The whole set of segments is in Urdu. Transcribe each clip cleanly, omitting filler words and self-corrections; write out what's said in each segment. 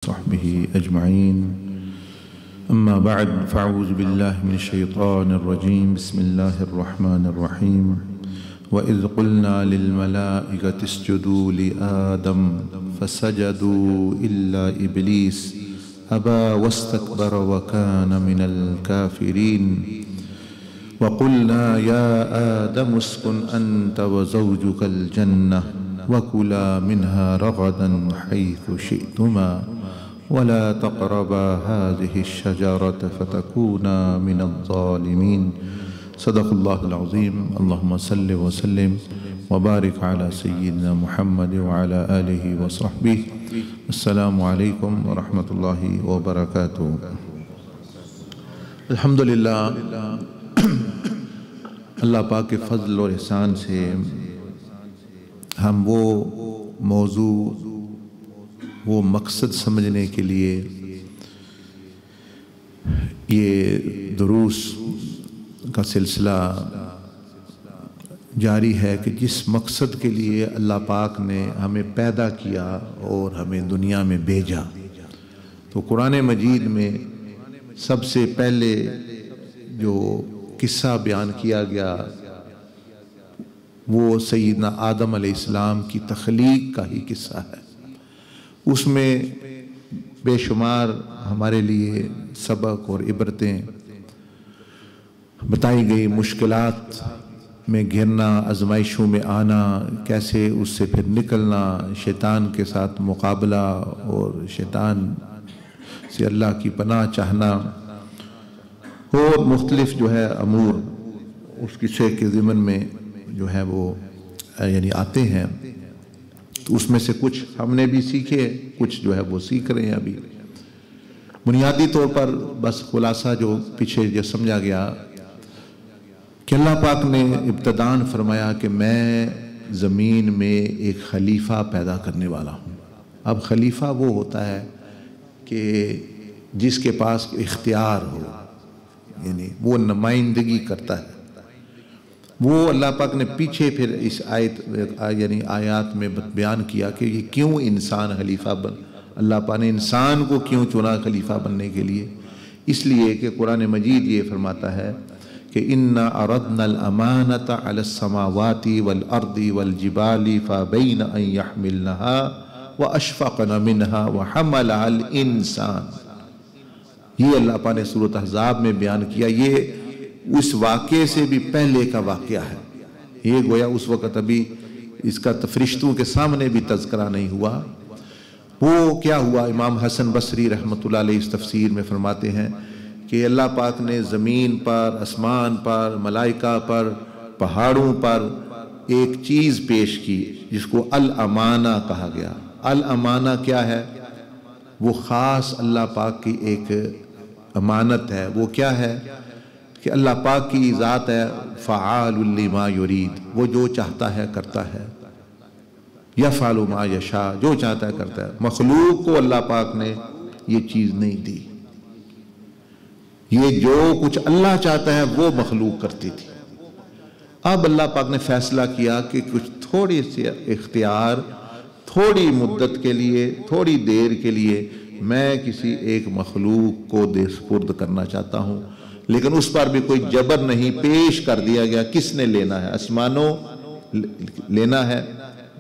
صحبه أجمعين. أما بعد فأعوذ بالله من الشيطان الرجيم. بسم الله الرحمن الرحيم. وإذ قلنا للملائكة اسجدوا لآدم فسجدوا إلا إبليس أبى واستكبر وكان من الكافرين. وقلنا يا آدم اسكن أنت وزوجك الجنة وكلا منها رغدا حيث شئتما ولا تقربا هذه الشجرة فتكونا من الظالمين. صدق الله العظيم. اللهم صل وسلم وبارك على سيدنا محمد وعلى آله وصحبه. السلام عليكم ورحمة الله وبركاته. الحمدللہ اللہ پاک کے فضل اور احسان سے ہم وہ موضوع وہ مقصد سمجھنے کے لیے یہ دروس کا سلسلہ جاری ہے کہ جس مقصد کے لیے اللہ پاک نے ہمیں پیدا کیا اور ہمیں دنیا میں بھیجا. تو قرآن مجید میں سب سے پہلے جو قصہ بیان کیا گیا وہ سیدنا آدم علیہ السلام کی تخلیق کا ہی قصہ ہے. اس میں بے شمار ہمارے لیے سبق اور عبرتیں بتائی گئی. مشکلات میں گھرنا، آزمائشوں میں آنا، کیسے اس سے پھر نکلنا، شیطان کے ساتھ مقابلہ اور شیطان سے اللہ کی پناہ چاہنا اور مختلف جو ہے امور اس قصے کے ضمن میں جو ہے وہ یعنی آتے ہیں. تو اس میں سے کچھ ہم نے بھی سیکھے، کچھ جو ہے وہ سیکھ رہے ہیں ابھی. بنیادی طور پر بس خلاصہ جو پیچھے جو سمجھا گیا کہ اللہ پاک نے ابتداً فرمایا کہ میں زمین میں ایک خلیفہ پیدا کرنے والا ہوں. اب خلیفہ وہ ہوتا ہے کہ جس کے پاس اختیار ہو، یعنی وہ نمائندگی کرتا ہے. وہ اللہ پاک نے پیچھے پھر اس آیات میں بیان کیا کہ یہ کیوں انسان خلیفہ اللہ پاک نے انسان کو کیوں چنا خلیفہ بننے کے لیے. اس لیے کہ قرآن مجید یہ فرماتا ہے کہ اِنَّا عَرَضْنَا الْأَمَانَةَ عَلَى السَّمَاوَاتِ وَالْأَرْضِ وَالْجِبَالِ فَأَبَيْنَ أَن يَحْمِلْنَهَا وَأَشْفَقْنَ مِنْهَا وَحَمَلَهَا الْإِنسَانُ. یہ اللہ پاک نے سورۃ احزاب میں بیان کیا. یہ اس واقعے سے بھی پہلے کا واقعہ ہے. یہ گویا اس وقت ابھی اس کا فرشتوں کے سامنے بھی تذکرہ نہیں ہوا. وہ کیا ہوا؟ امام حسن بصری رحمۃ اللہ علیہ اس تفسیر میں فرماتے ہیں کہ اللہ پاک نے زمین پر، آسمان پر، ملائکہ پر، پہاڑوں پر ایک چیز پیش کی جس کو الامانہ کہا گیا. الامانہ کیا ہے؟ وہ خاص اللہ پاک کی ایک امانت ہے. وہ کیا ہے کہ اللہ پاک کی ذات ہے فعال لما یرید، وہ جو چاہتا ہے کرتا ہے. یفعل ما یشاء، جو چاہتا ہے کرتا ہے. مخلوق کو اللہ پاک نے یہ چیز نہیں دی. یہ جو کچھ اللہ چاہتا ہے وہ مخلوق کرتی تھی. اب اللہ پاک نے فیصلہ کیا کہ کچھ تھوڑی سی اختیار تھوڑی مدت کے لیے، تھوڑی دیر کے لیے میں کسی ایک مخلوق کو سپرد کرنا چاہتا ہوں. لیکن اس پر بھی کوئی جبر نہیں پیش کر دیا گیا. کس نے لینا ہے؟ آسمانوں لینا ہے،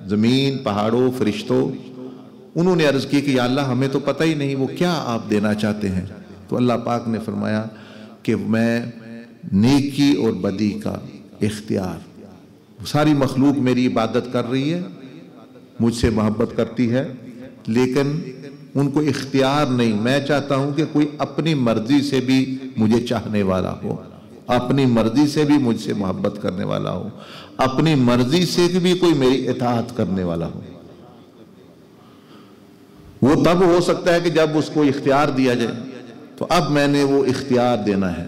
زمین، پہاڑوں، فرشتوں. انہوں نے عرض کی کہ یا اللہ ہمیں تو پتہ ہی نہیں وہ کیا آپ دینا چاہتے ہیں. تو اللہ پاک نے فرمایا کہ میں نیکی اور بدی کا اختیار، ساری مخلوق میری عبادت کر رہی ہے، مجھ سے محبت کرتی ہے، لیکن ان کو اختیار نہیں. میں چاہتا ہوں کہ کوئی اپنی مرضی سے بھی مجھے چاہنے والا ہو، اپنی مرضی سے بھی مجھ سے محبت کرنے والا ہو، اپنی مرضی سے بھی کوئی میری اطاعت کرنے والا ہو. وہ تب ہو سکتا ہے کہ جب اس کو اختیار دیا جائے. تو اب میں نے وہ اختیار دینا ہے.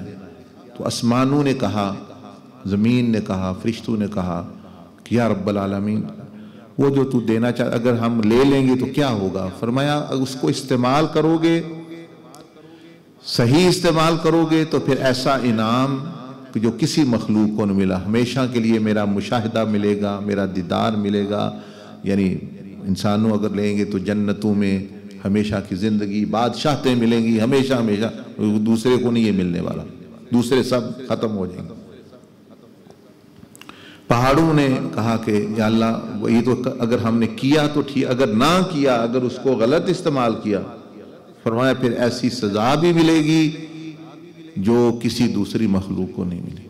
تو آسمانوں نے کہا، زمین نے کہا، فرشتوں نے کہا کہ یا رب العالمین وہ جو تو دینا چاہتا اگر ہم لے لیں گے تو کیا ہوگا؟ فرمایا اس کو استعمال کرو گے، صحیح استعمال کرو گے تو پھر ایسا انعام کہ جو کسی مخلوق کو نہیں ملا. ہمیشہ کے لیے میرا مشاہدہ ملے گا، میرا دیدار ملے گا. یعنی انسانوں اگر لیں گے تو جنتوں میں ہمیشہ کی زندگی، بادشاہتیں ملیں گی ہمیشہ ہمیشہ، دوسرے کو نہیں یہ ملنے والا، دوسرے سب ختم ہو جائیں گے۔ پہاڑوں نے کہا کہ یا اللہ یہ تو اگر ہم نے کیا تو ٹھیک، اگر نہ کیا، اگر اس کو غلط استعمال کیا، فرمایا پھر ایسی سزا بھی ملے گی جو کسی دوسری مخلوق کو نہیں ملی۔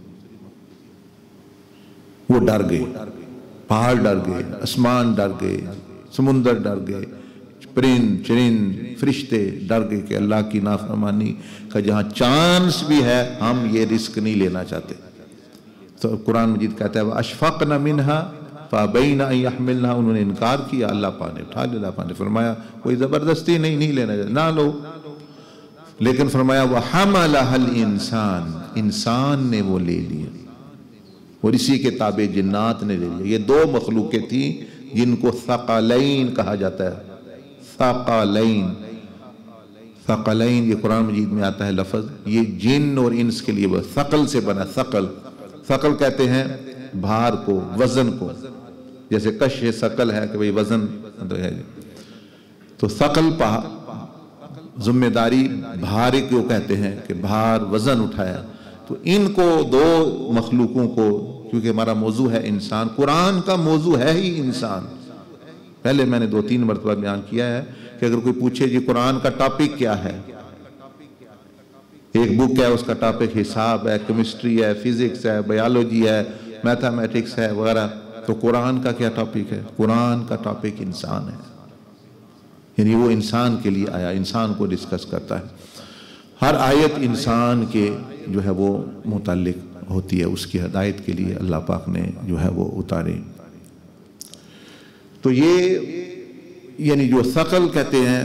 وہ ڈر گئے، پہاڑ ڈر گئے، آسمان ڈر گئے، سمندر ڈر گئے، پرند چرند فرشتے ڈر گئے کہ اللہ کی نافرمانی کا جہاں چانس بھی ہے ہم یہ رسک نہیں لینا چاہتے۔ تو قرآن مجید کہتا ہے وَأَشْفَقْنَ مِنْهَا فَأَبَيْنَ أَن يَحْمِلْنَهَا، انہوں نے انکار کیا، اللہ پاک نے اٹھا لیا۔ اللہ پاک نے فرمایا کوئی زبردستی نہیں لینا چاہتے، نہ لو، لیکن فرمایا وَحَمَلَهَا الْإِنسان، انسان نے وہ لے لیا، اور اسی کے تابع جنات نے لے لیا۔ یہ دو مخلوقیں تھیں جن کو ثقلین کہا جاتا ہے، ثقلین، ثقلین یہ قرآن مجید میں آتا ہے لفظ، یہ جن اور انس کے لیے ثقل سے بنا، ثقل، ثقل کہتے ہیں بھار کو، وزن کو، جیسے کش ثقل ہے کہ بھئی وزن ہے، تو ثقل ذمہ داری، بھار کو کہتے ہیں کہ بھار وزن اٹھایا۔ تو ان کو دو مخلوقوں کو، کیونکہ ہمارا موضوع ہے انسان، قرآن کا موضوع ہے ہی انسان۔ پہلے میں نے 2-3 مرتبہ بیان کیا ہے کہ اگر کوئی پوچھے جی قرآن کا ٹاپک کیا ہے، ایک بک ہے اس کا ٹاپک حساب ہے، کیمسٹری ہے، فزکس ہے، بایولوجی ہے، میتھمیٹکس ہے وغیرہ، تو قرآن کا کیا ٹاپک ہے؟ قرآن کا ٹاپک انسان ہے، یعنی وہ انسان کے لیے آیا، انسان کو ڈسکس کرتا ہے۔ ہر آیت انسان کے جو ہے وہ متعلق ہوتی ہے، اس کی ہدایت کے لیے اللہ پاک نے جو ہے وہ اتارے۔ تو یہ یعنی جو ثقل کہتے ہیں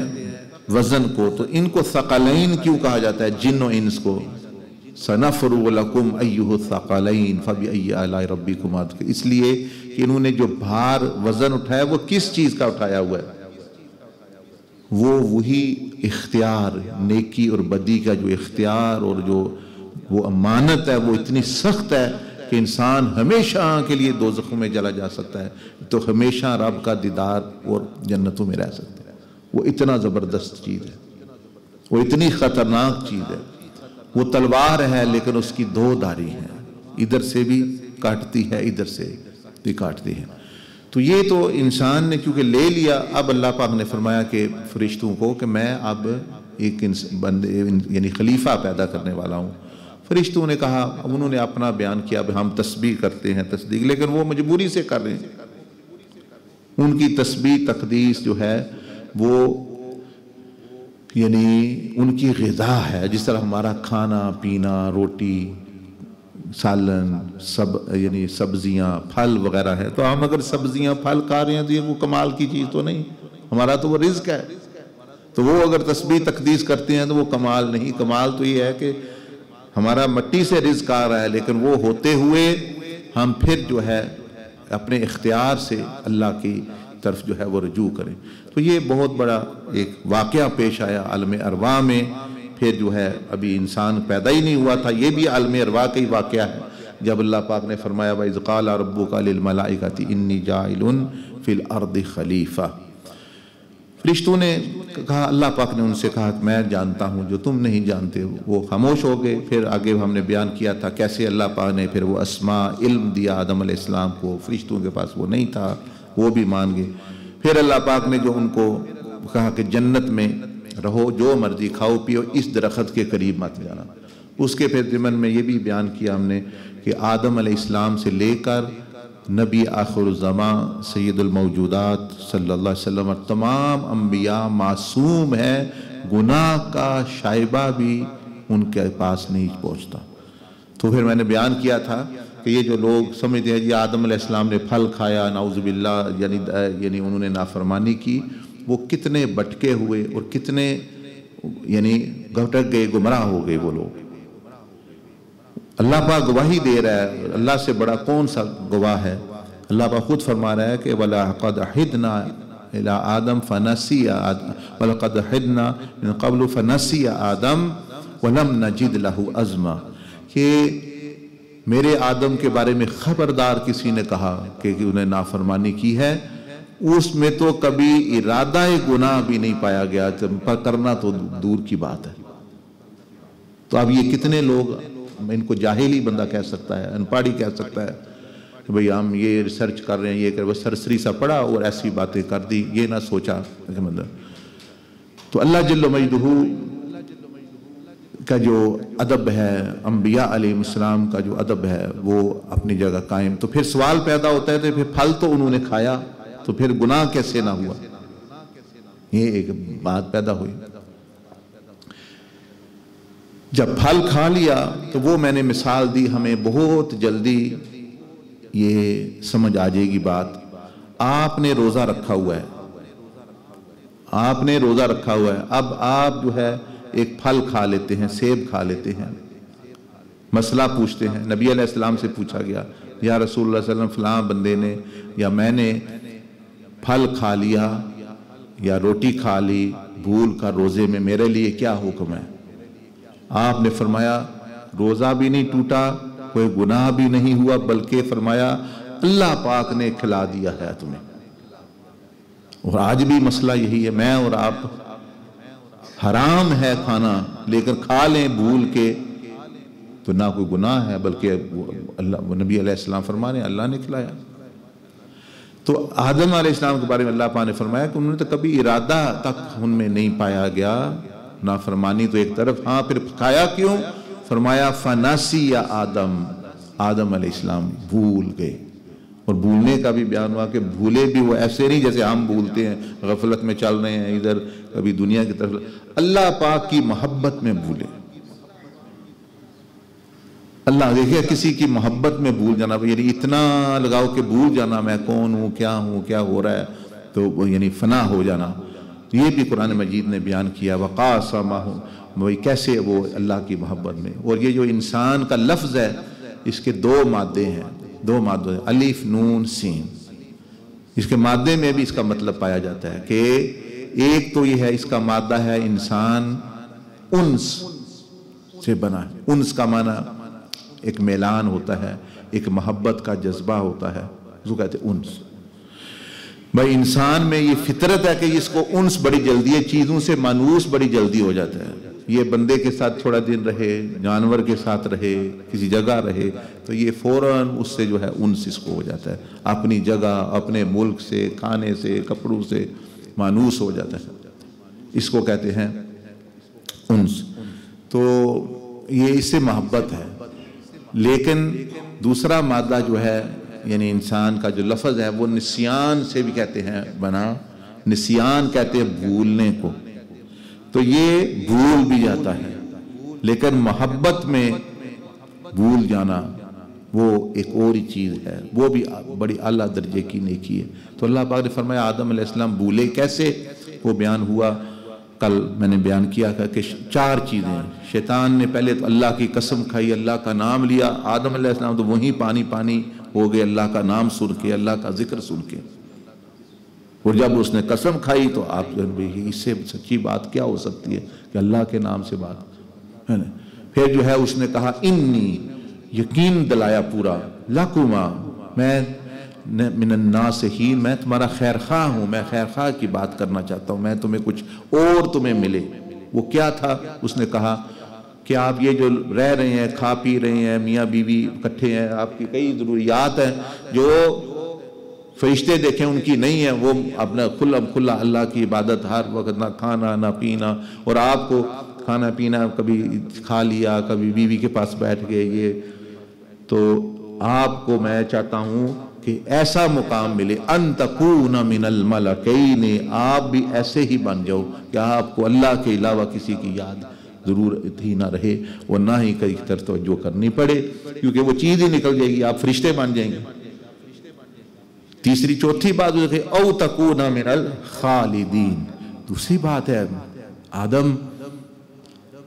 وزن کو، تو ان کو ثقلین کیوں کہا جاتا ہے جن و انس کو؟ سَنَفْرُغُ لَكُمْ أَيُّهُ الثَّقَلَيْنِ فَبِأَيِّ آلَاءِ رَبِّكُمَا تُكَذِّبَانِ، اس لیے کہ انہوں نے جو بھار وزن اٹھایا وہ کس چیز کا اٹھایا ہوا ہے؟ وہی اختیار، نیکی اور بدی کا جو اختیار اور جو وہ امانت ہے وہ اتنی سخت ہے کہ انسان ہمیشہ کے لیے دوزخوں میں جلا جا سکتا ہے، تو ہمیشہ رب کا دیدار اور جنتوں میں رہ سکتا ہے۔ وہ اتنا زبردست چیز ہے، وہ اتنی خطرناک چیز ہے، وہ تلوار ہے لیکن اس کی 2 دھاری ہیں، ادھر سے بھی کاٹتی ہے ادھر سے بھی کاٹتی ہے۔ تو یہ تو انسان نے کیونکہ لے لیا، اب اللہ پاک نے فرمایا کہ فرشتوں کو کہ میں اب ایک بندے یعنی خلیفہ پیدا کرنے والا ہوں۔ فرشتوں نے کہا، انہوں نے اپنا بیان کیا کہ ہم تسبیح کرتے ہیں، تصدیق، لیکن وہ مجبوری سے کر رہے ہیں۔ ان کی تسبیح تقدیس جو ہے وہ یعنی ان کی غذا ہے، جس طرح ہمارا کھانا پینا، روٹی، سالن، یعنی سبزیاں، پھل وغیرہ ہے، تو ہم اگر سبزیاں پھل کھا رہے ہیں تو یہ کوئی کمال کی چیز تو نہیں، ہمارا تو وہ رزق ہے۔ تو وہ اگر تسبیح تقدیس کرتے ہیں تو وہ کمال نہیں، کمال تو یہ ہے کہ ہمارا مٹی سے رزق آ رہا ہے، لیکن وہ ہوتے ہوئے ہم پھر جو ہے اپنے اختیار سے اللہ کی طرف جو ہے وہ رجوع کریں۔ تو یہ بہت بڑا ایک واقعہ پیش آیا عالم ارواح میں، پھر جو ہے ابھی انسان پیدا ہی نہیں ہوا تھا، یہ بھی عالم ارواح کا ہی واقعہ ہے، جب اللہ پاک نے فرمایا وَإِذْ قَالَ رَبُّكَ لِلْمَلَائِكَةِ إِنِّي جَاعِلٌ فِي الْأَرْضِ خَلِيفَةً، فرشتوں نے کہا، اللہ پاک نے ان سے کہا کہ میں جانتا ہوں جو تم نہیں جانتے ہو۔ وہ خاموش ہو گئے۔ پھر آگے ہم نے بیان کیا تھا کیسے اللہ پاک نے پھر وہ اسماء علم دیا آدم علیہ السلام کو، فرشتوں کے پاس وہ نہیں تھا، وہ بھی مان گئے۔ پھر اللہ پاک نے جو ان کو کہا کہ جنت میں رہو، جو مرضی کھاؤ پیو، اس درخت کے قریب مت جانا۔ اس کے پھر ضمن میں یہ بھی بیان کیا ہم نے کہ آدم علیہ السلام سے لے کر نبی آخر الزمان سید الموجودات صلی اللہ علیہ وسلم تمام انبیاء معصوم ہے، گناہ کا شائبہ بھی ان کے پاس نہیں پہنچتا۔ تو پھر میں نے بیان کیا تھا کہ یہ جو لوگ سمجھتے ہیں جی آدم علیہ السلام نے پھل کھایا، نعوذ باللہ، یعنی انہوں نے نافرمانی کی، وہ کتنے بٹکے ہوئے اور کتنے یعنی گھٹک گئے، گمراہ ہو گئے وہ لوگ۔ اللہ پاک گواہی دے رہا ہے، اللہ سے بڑا کون سا گواہ ہے؟ اللہ پاک خود فرما رہا ہے کہ وَلَقَدْ عَهِدْنَا إِلَىٰ آدَمَ فَنَسِيَ وَلَقَدْ عَهِدْنَا مِن قَبْلُ فَنَسِيَ آدَمَ وَلَمْ نَجِدْ لَهُ عَزْمًا، کہ میرے آدم کے بارے میں خبردار کسی نے کہا کہ انہیں نافرمانی کی ہے اس میں تو کبھی ارادہ گناہ بھی نہیں پایا گیا، کرنا تو دور کی بات ہے۔ تو اب یہ کتنے لوگ، ان کو جاہل ہی بندہ کہہ سکتا ہے، ان پڑھ ہی کہہ سکتا ہے کہ بھئی ہم یہ ریسرچ کر رہے ہیں، یہ بس سرسری سا پڑھا اور ایسی باتیں کر دی، یہ نہ سوچا۔ تو اللہ جل مجدہ کا جو ادب ہے، انبیاء علیہ السلام کا جو ادب ہے، وہ اپنی جگہ قائم۔ تو پھر سوال پیدا ہوتا ہے، تو پھر پھل تو انہوں نے کھایا، تو پھر گناہ کیسے نہ ہوا؟ یہ ایک بات پیدا ہوئی۔ جب پھل کھا لیا تو وہ میں نے مثال دی، ہمیں بہت جلدی یہ سمجھ آ جائے گی بات۔ آپ نے روزہ رکھا ہوا ہے، آپ نے روزہ رکھا ہوا ہے، اب آپ جو ہے ایک پھل کھا لیتے ہیں، سیب کھا لیتے ہیں، مسئلہ پوچھتے ہیں۔ نبی علیہ السلام سے پوچھا گیا، یا رسول اللہ صلی اللہ علیہ وسلم، فلاں بندے نے یا میں نے پھل کھا لیا یا روٹی کھا لی بھول کر روزے میں، میرے لیے کیا حکم ہے؟ آپ نے فرمایا روزہ بھی نہیں ٹوٹا، کوئی گناہ بھی نہیں ہوا، بلکہ فرمایا اللہ پاک نے کھلا دیا ہے تمہیں۔ اور آج بھی مسئلہ یہی ہے، میں اور آپ، حرام ہے کھانا لیکن کھا لیں بھول کے تو نہ کوئی گناہ ہے، بلکہ اللہ، نبی علیہ السلام فرمانے اللہ نے کھلایا۔ تو آدم علیہ السلام کے بارے میں اللہ پاک نے فرمایا کہ انہوں نے تو کبھی ارادہ تک ان میں نہیں پایا گیا، نافرمانی تو ایک طرف، ہاں پھر کھایا کیوں؟ فرمایا فناسی یا آدم علیہ السلام بھول گئے۔ اور بھولنے کا بھی بیان ہوا کہ بھولے بھی وہ ایسے نہیں جیسے ہم بھولتے ہیں، غفلت میں چل رہے ہیں ادھر کبھی دنیا کی طرف، اللہ پاک کی محبت میں بھولے۔ اللہ دیکھیں کسی کی محبت میں بھول جانا، یعنی اتنا لگاؤ کہ بھول جانا میں کون ہوں، کیا ہو رہا ہے، تو یعنی فنا ہو جانا۔ یہ بھی قرآن مجید نے بیان کیا، وقاسمہ، کیسے وہ اللہ کی محبت میں۔ اور یہ جو انسان کا لفظ ہے، اس کے دو مادے ہیں، الف نون سین۔ اس کے مادے میں بھی اس کا مطلب پایا جاتا ہے کہ ایک تو یہ ہے، اس کا مادہ ہے انسان انس سے بنا ہے۔ انس کا معنی ایک میلان ہوتا ہے، ایک محبت کا جذبہ ہوتا ہے، اس کو کہتے ہیں انس۔ بھائی انسان میں یہ فطرت ہے کہ اس کو انس بڑی جلدی ہے، چیزوں سے مانوس بڑی جلدی ہو جاتا ہے۔ یہ بندے کے ساتھ تھوڑا دن رہے، جانور کے ساتھ رہے، کسی جگہ رہے، تو یہ فوراً اس سے جو ہے انس اس کو ہو جاتا ہے، اپنی جگہ، اپنے ملک سے، کھانے سے، کپڑوں سے مانوس ہو جاتا ہے، اس کو کہتے ہیں انس۔ تو یہ اس سے محبت ہے۔ لیکن دوسرا مادہ جو ہے، یعنی انسان کا جو لفظ ہے، وہ نسیان سے بھی کہتے ہیں بنا، نسیان کہتے ہیں بھولنے کو، تو یہ بھول بھی جاتا ہے، لیکن محبت میں بھول جانا وہ ایک اور ہی چیز ہے، وہ بھی بڑی اعلیٰ درجے کی نیکی ہے۔ تو اللہ پاک نے فرمایا آدم علیہ السلام بھولے کیسے، وہ بیان ہوا، کل میں نے بیان کیا کہ 4 چیزیں ہیں۔ شیطان نے پہلے تو اللہ کی قسم کھائی، اللہ کا نام لیا، آدم علیہ السلام تو وہیں پانی ہو گئے اللہ کا نام سن کے، اللہ کا ذکر سن کے۔ اور جب اس نے قسم کھائی تو آپ اس سے سچی بات کیا ہو سکتی ہے کہ اللہ کے نام سے بات ہے نا۔ پھر جو ہے اس نے کہا انی، یقین دلایا پورا، لکما، میں من الناصحین، میں تمہارا خیر خواہ ہوں، میں خیر خواہ کی بات کرنا چاہتا ہوں، میں تمہیں کچھ اور تمہیں ملے۔ وہ کیا تھا؟ اس نے کہا کہ آپ یہ جو رہ رہے ہیں، کھا پی رہے ہیں، میاں بیوی اکٹھے ہیں، آپ کی کئی ضروریات ہیں جو فرشتے دیکھیں ان کی نہیں ہیں، وہ اپنا کھلا اللہ کی عبادت، ہر وقت نہ کھانا نہ پینا، اور آپ کو کھانا پینا کبھی کھا لیا، کبھی بیوی کے پاس بیٹھ گئے، یہ تو آپ کو میں چاہتا ہوں کہ ایسا مقام ملے، ان تکون من الملکین، آپ بھی ایسے ہی بن جاؤ کہ آپ کو اللہ کے علاوہ کسی کی یاد ضرورت ہی نہ رہے، اور نہ ہی کئی طرف توجہ کرنی پڑے، کیونکہ وہ چیز ہی نکل جائے گی، آپ فرشتے بن جائیں گے۔ تیسری چوتھی بات ہے او تکون من الخالدین۔ دوسری بات ہے آدم،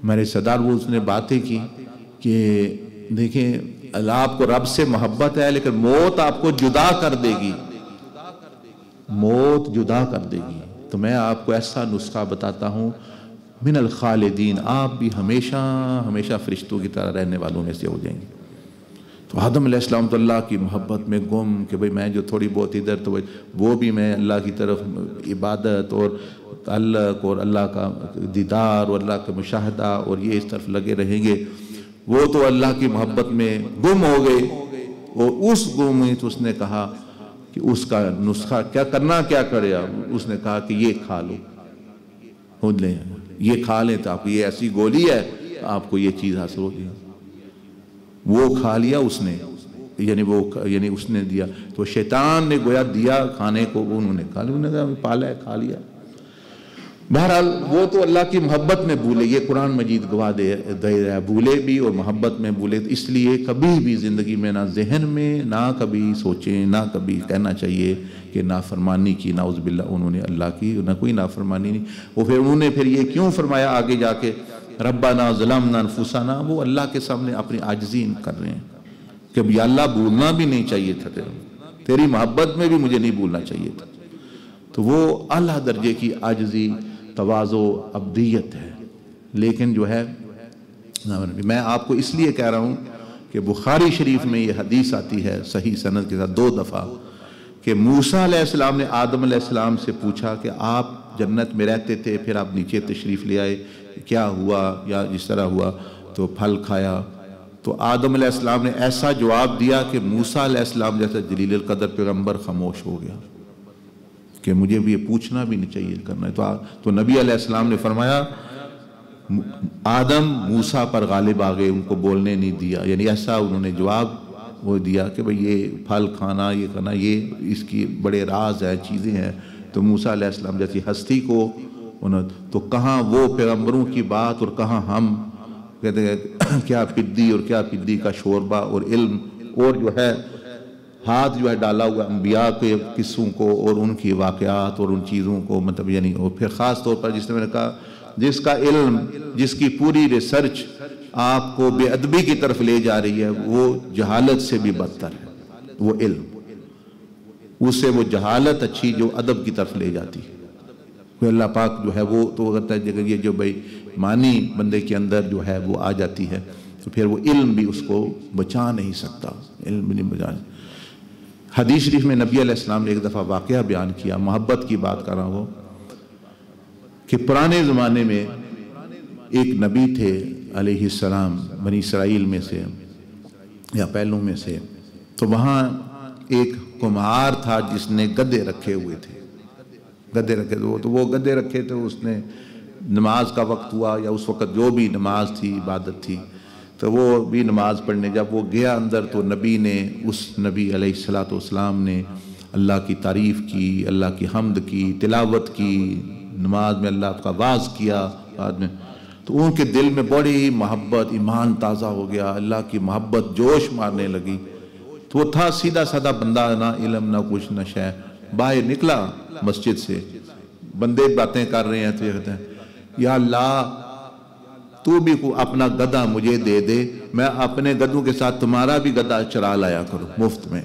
میرے صدر وہ اس نے باتیں کی کہ دیکھیں آپ کو رب سے محبت ہے، لیکن موت آپ کو جدا کر دے گی، موت جدا کر دے گی، تو میں آپ کو ایسا نسخہ بتاتا ہوں، من الخالدین، آپ بھی ہمیشہ ہمیشہ فرشتوں کی طرح رہنے والوں میں سے ہو جائیں گے۔ تو آدم علیہ السلام تو اللہ کی محبت میں گم کہ بھئی میں جو تھوڑی بہت ادھر تو وہ بھی میں اللہ کی طرف عبادت اور تعلق اور اللہ کا دیدار اور اللہ کا مشاہدہ اور یہ اس طرف لگے رہیں گے. وہ تو اللہ کی محبت میں گم ہو گئے اور اس گم میں تو اس نے کہا کہ اس کا نسخہ کیا کرنا کیا کرے. اس نے کہا کہ یہ کھا لو، خود لیں یہ کھا لیں تو آپ کو یہ ایسی گولی ہے آپ کو یہ چیز حاصل ہوگی. وہ کھا لیا اس نے، یعنی اس نے دیا تو شیطان نے گویا دیا کھانے کو، انہوں نے کھا لیا، انہوں نے کہا پالا ہے کھا لیا. بہرحال وہ تو اللہ کی محبت میں بھولے، یہ قرآن مجید گواہ دے رہا ہے، بھولے بھی اور محبت میں بھولے. اس لیے کبھی بھی زندگی میں نہ ذہن میں نہ کبھی سوچیں، نہ کبھی کہنا چاہیے کہ نافرمانی کی، نعوذ باللہ انہوں نے اللہ کی نہ کوئی نافرمانی نہیں. وہ پھر انہوں نے پھر یہ کیوں فرمایا آگے جا کے ربنا ظلمنا انفسنا، وہ اللہ کے سامنے اپنی عاجزی کر رہے ہیں کہ یا اللہ بھولنا بھی نہیں چاہیے تھا، تیری محبت میں بھی مجھے نہیں بھولنا چاہیے تھا. تو وہ اعلیٰ درجے کی عاجزی، تواضع، عبدیت ہے. لیکن جو ہے میں آپ کو اس لیے کہہ رہا ہوں کہ بخاری شریف میں یہ حدیث آتی ہے صحیح سند کے ساتھ 2 دفعہ کہ موسیٰ علیہ السلام نے آدم علیہ السلام سے پوچھا کہ آپ جنت میں رہتے تھے پھر آپ نیچے تشریف لے آئے، کیا ہوا یا جس طرح ہوا تو پھل کھایا. تو آدم علیہ السلام نے ایسا جواب دیا کہ موسیٰ علیہ السلام جیسا جلیل القدر پیغمبر خاموش ہو گیا کہ مجھے بھی یہ پوچھنا بھی نہیں چاہیے کرنا ہے. تو نبی علیہ السلام نے فرمایا آدم موسیٰ پر غالب آ گئے، ان کو بولنے نہیں دیا. یعنی ایسا انہوں نے جواب وہ دیا کہ بھئی یہ پھل کھانا یہ کرنا یہ اس کی بڑے راز ہے، چیزیں ہیں. تو موسیٰ علیہ السلام جیسی ہستی کو تو کہاں وہ پیغمبروں کی بات اور کہاں ہم کہتے ہیں کیا پدی اور کیا پدی کا شوربہ اور علم اور جو ہے ہاتھ جو ہے ڈالا ہوا انبیاء کے قصوں کو اور ان کی واقعات اور ان چیزوں کو مطلب یعنی اور پھر خاص طور پر جس نے میں نے کہا جس کا علم جس کی پوری ریسرچ آپ کو بے ادبی کی طرف لے جا رہی ہے وہ جہالت سے بھی بدتر ہے. وہ علم اس سے وہ جہالت اچھی جو ادب کی طرف لے جاتی ہے. اللہ پاک جو ہے وہ تو کہتا ہے یہ جو بھائی مانی بندے کے اندر جو ہے وہ آ جاتی ہے تو پھر وہ علم بھی اس کو بچا نہیں سکتا، علم بھی نہیں بچا. حدیث شریف میں نبی علیہ السلام نے ایک دفعہ واقعہ بیان کیا، محبت کی بات کر رہا ہوں کہ پرانے زمانے میں ایک نبی تھے علیہ السلام بنی اسرائیل میں سے یا پہلوں میں سے. تو وہاں ایک کمہار تھا جس نے گدے رکھے ہوئے تھے، گدے رکھے تو وہ گدے رکھے تھے. اس نے نماز کا وقت ہوا یا اس وقت جو بھی نماز تھی عبادت تھی تو وہ بھی نماز پڑھنے جب وہ گیا اندر تو نبی نے اس نبی علیہ السلام نے اللہ کی تعریف کی، اللہ کی حمد کی، تلاوت کی، نماز میں اللہ کا واعظ کیا بعد میں. تو ان کے دل میں بڑی محبت، ایمان تازہ ہو گیا، اللہ کی محبت جوش مارنے لگی. تو وہ تھا سیدھا سادہ بندہ، نہ علم نہ کچھ نہ شے. باہر نکلا مسجد سے، بندے باتیں کر رہے ہیں تو یہ کہتے ہیں یا اللہ تو بھی اپنا گدھا مجھے دے دے، میں اپنے گدھوں کے ساتھ تمہارا بھی گدھا چرا لایا کروں مفت میں.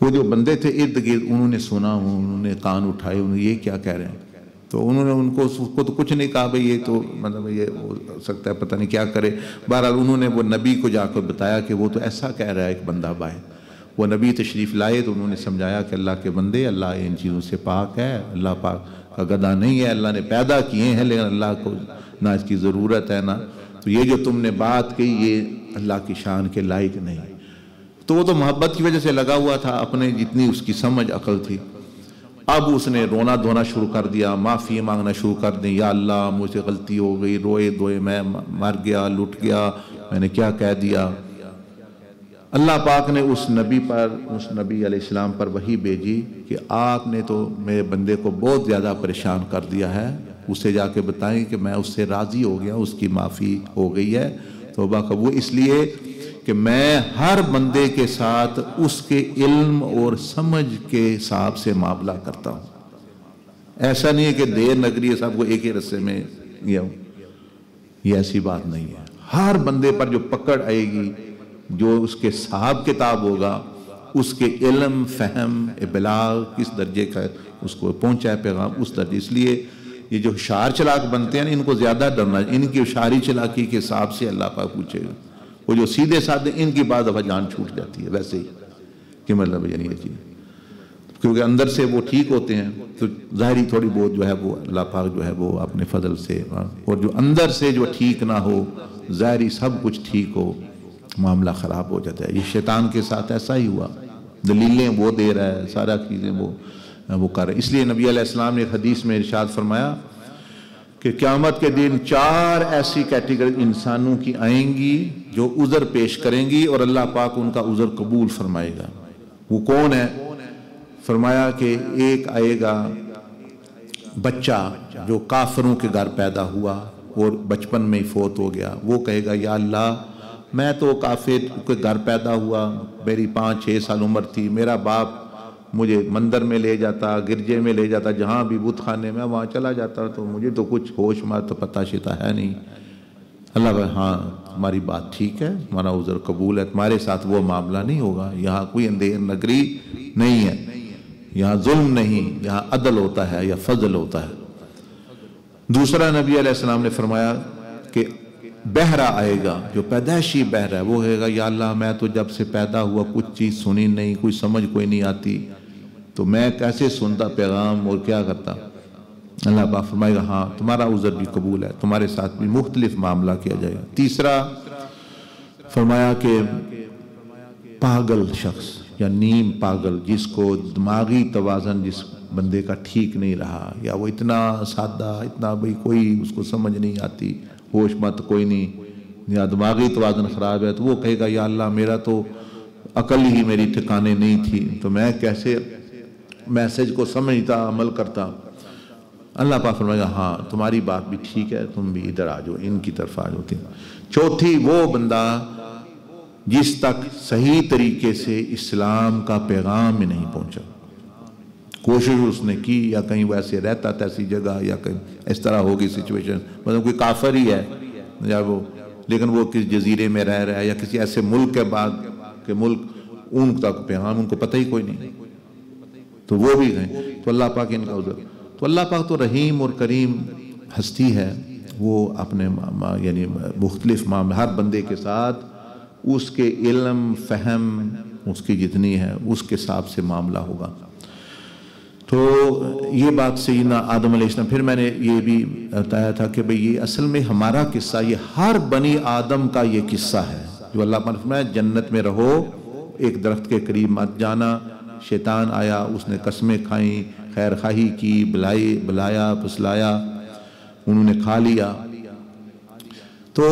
وہ جو بندے تھے ارد گرد انہوں نے سنا، انہوں نے کان اٹھائے، انہوں نے یہ کیا کہہ رہے ہیں. تو انہوں نے ان کو تو کچھ نہیں کہا بھئی یہ تو مطلب یہ ہو سکتا ہے پتہ نہیں کیا کرے. بہرحال انہوں نے وہ نبی کو جا کر بتایا کہ وہ تو ایسا کہہ رہا ہے ایک بندہ باہر. وہ نبی تشریف لائے تو انہوں نے سمجھایا کہ اللہ کے بندے اللہ ان چیزوں سے پاک ہے، اللہ پاک کا گدھا نہیں ہے، اللہ نے پیدا کیے ہیں لیکن اللہ کو نہ اس کی ضرورت ہے نہ. تو یہ جو تم نے بات کہی یہ اللہ کی شان کے لائق نہیں. تو وہ تو محبت کی وجہ سے لگا ہوا تھا، اپنے جتنی اس کی سمجھ عقل تھی. اب اس نے رونا دھونا شروع کر دیا، معافی مانگنا شروع کر دی، یا اللہ مجھ سے غلطی ہو گئی، روئے دھوئے میں مر گیا، لٹ گیا، میں نے کیا کہہ دیا. اللہ پاک نے اس نبی علیہ السلام پر وحی بھیجی کہ آپ نے تو میرے بندے کو بہت زیادہ پریشان کر دیا ہے، اسے جا کے بتائیں کہ میں اس سے راضی ہو گیا، اس کی معافی ہو گئی ہے، توبہ قبول. اس لیے کہ میں ہر بندے کے ساتھ اس کے علم اور سمجھ کے حساب سے معاملہ کرتا ہوں. ایسا نہیں ہے کہ دیر نگری سب کو ایک ہی رسے میں گیا ہوں، یہ ایسی بات نہیں ہے. ہر بندے پر جو پکڑ آئے گی، جو اس کے صاحب کتاب ہوگا، اس کے علم، فہم، ابلاغ کس درجے کا اس کو پہنچا ہے پیغام اس درجے. اس لیے یہ جو ہوشیار چلاک بنتے ہیں ان کو زیادہ ڈرنا، ان کی ہوشیاری چلاکی کے حساب سے اللہ پاک پوچھے گا. وہ جو سیدھے سادھے ان کی بعض دفعہ جان چھوٹ جاتی ہے ویسے ہی کہ مطلب یعنی یہ چیز، کیونکہ اندر سے وہ ٹھیک ہوتے ہیں تو ظاہری تھوڑی بہت جو ہے وہ اللہ پاک جو ہے وہ اپنے فضل سے، اور جو اندر سے جو ٹھیک نہ ہو ظاہری سب کچھ ٹھیک ہو معاملہ خراب ہو جاتا ہے۔ یہ شیطان کے ساتھ ایسا ہی ہوا، دلیلیں وہ دے رہا ہے، سارا چیزیں وہ کر رہے ہیں۔ اس لیے نبی علیہ السلام نے ایک حدیث میں ارشاد فرمایا کہ قیامت کے دن 4 ایسی کیٹیگری انسانوں کی آئیں گی جو عذر پیش کریں گی اور اللہ پاک ان کا عذر قبول فرمائے گا۔ وہ کون ہے؟ فرمایا کہ ایک آئے گا بچہ جو کافروں کے گھر پیدا ہوا اور بچپن میں ہی فوت ہو گیا، وہ کہے گا یا اللہ میں تو کافر کے گھر پیدا ہوا، میری 5-6 سال عمر تھی، میرا باپ مجھے مندر میں لے جاتا، گرجے میں لے جاتا، جہاں بھی بت خانے میں وہاں چلا جاتا، تو مجھے تو کچھ ہوش مار تو پتہ شتا ہے نہیں۔ اللہ بھائی ہاں تمہاری بات ٹھیک ہے، تمہارا عذر قبول ہے، تمہارے ساتھ وہ معاملہ نہیں ہوگا، یہاں کوئی اندھیر نگری نہیں ہے، یہاں ظلم نہیں، یہاں عدل ہوتا ہے یا فضل ہوتا ہے۔ دوسرا نبی علیہ السلام نے فرمایا کہ بہرا آئے گا جو پیدائشی بہرا ہے، وہ کہے گا یا اللہ میں تو جب سے پیدا ہوا کچھ چیز سنی نہیں، کوئی سمجھ کوئی نہیں آتی، تو میں کیسے سنتا پیغام اور کیا کرتا؟ اللہ پاک فرمائے گا ہاں تمہارا عذر بھی قبول ہے، تمہارے ساتھ بھی مختلف معاملہ کیا جائے گا۔ تیسرا فرمایا کہ پاگل شخص یا نیم پاگل، جس کو دماغی توازن جس بندے کا ٹھیک نہیں رہا، یا وہ اتنا سادہ، اتنا بھئی کوئی اس کو سمجھ نہیں آتی، ہوش مت کوئی نہیں، یا دماغی توازن خراب ہے، تو وہ کہے گا یا اللہ میرا تو عقل ہی میری ٹھکانے نہیں تھی، تو میں کیسے میسج کو سمجھتا عمل کرتا؟ اللہ پاک فرمائے گا ہاں تمہاری بات بھی ٹھیک ہے، تم بھی ادھر آ جاؤ، ان کی طرف آ جاؤ۔ چوتھی وہ بندہ جس تک صحیح طریقے سے اسلام کا پیغام ہی نہیں پہنچا، کوشش اس نے کی یا کہیں ویسے رہتا تھا ایسی جگہ یا کہیں اس طرح ہوگی سچویشن، مطلب کوئی کافر ہی ہے یا وہ، لیکن وہ کس جزیرے میں رہ رہا ہے یا کسی ایسے ملک کے بعد کہ ملک ان تک پیغام ان کو پتہ ہی کوئی نہیں، تو وہ بھی گئے، تو اللہ پاک ان کا عذر، تو اللہ پاک تو رحیم اور کریم ہستی ہے، وہ اپنے یعنی مختلف معاملے ہر بندے کے ساتھ اس کے علم فہم اس کی جتنی ہے اس کے حساب سے معاملہ ہوگا۔ تو یہ بات سیدنا آدم علیہ السلام، پھر میں نے یہ بھی بتایا تھا کہ بھئی یہ اصل میں ہمارا قصہ، یہ ہر بنی آدم کا یہ قصہ ہے جو اللہ پاک نے فرمایا جنت میں رہو، ایک درخت کے قریب مت جانا، شیطان آیا، اس نے قسمیں کھائیں، خیر خواہی کی، بلایا پسلایا، انہوں نے کھا لیا۔ تو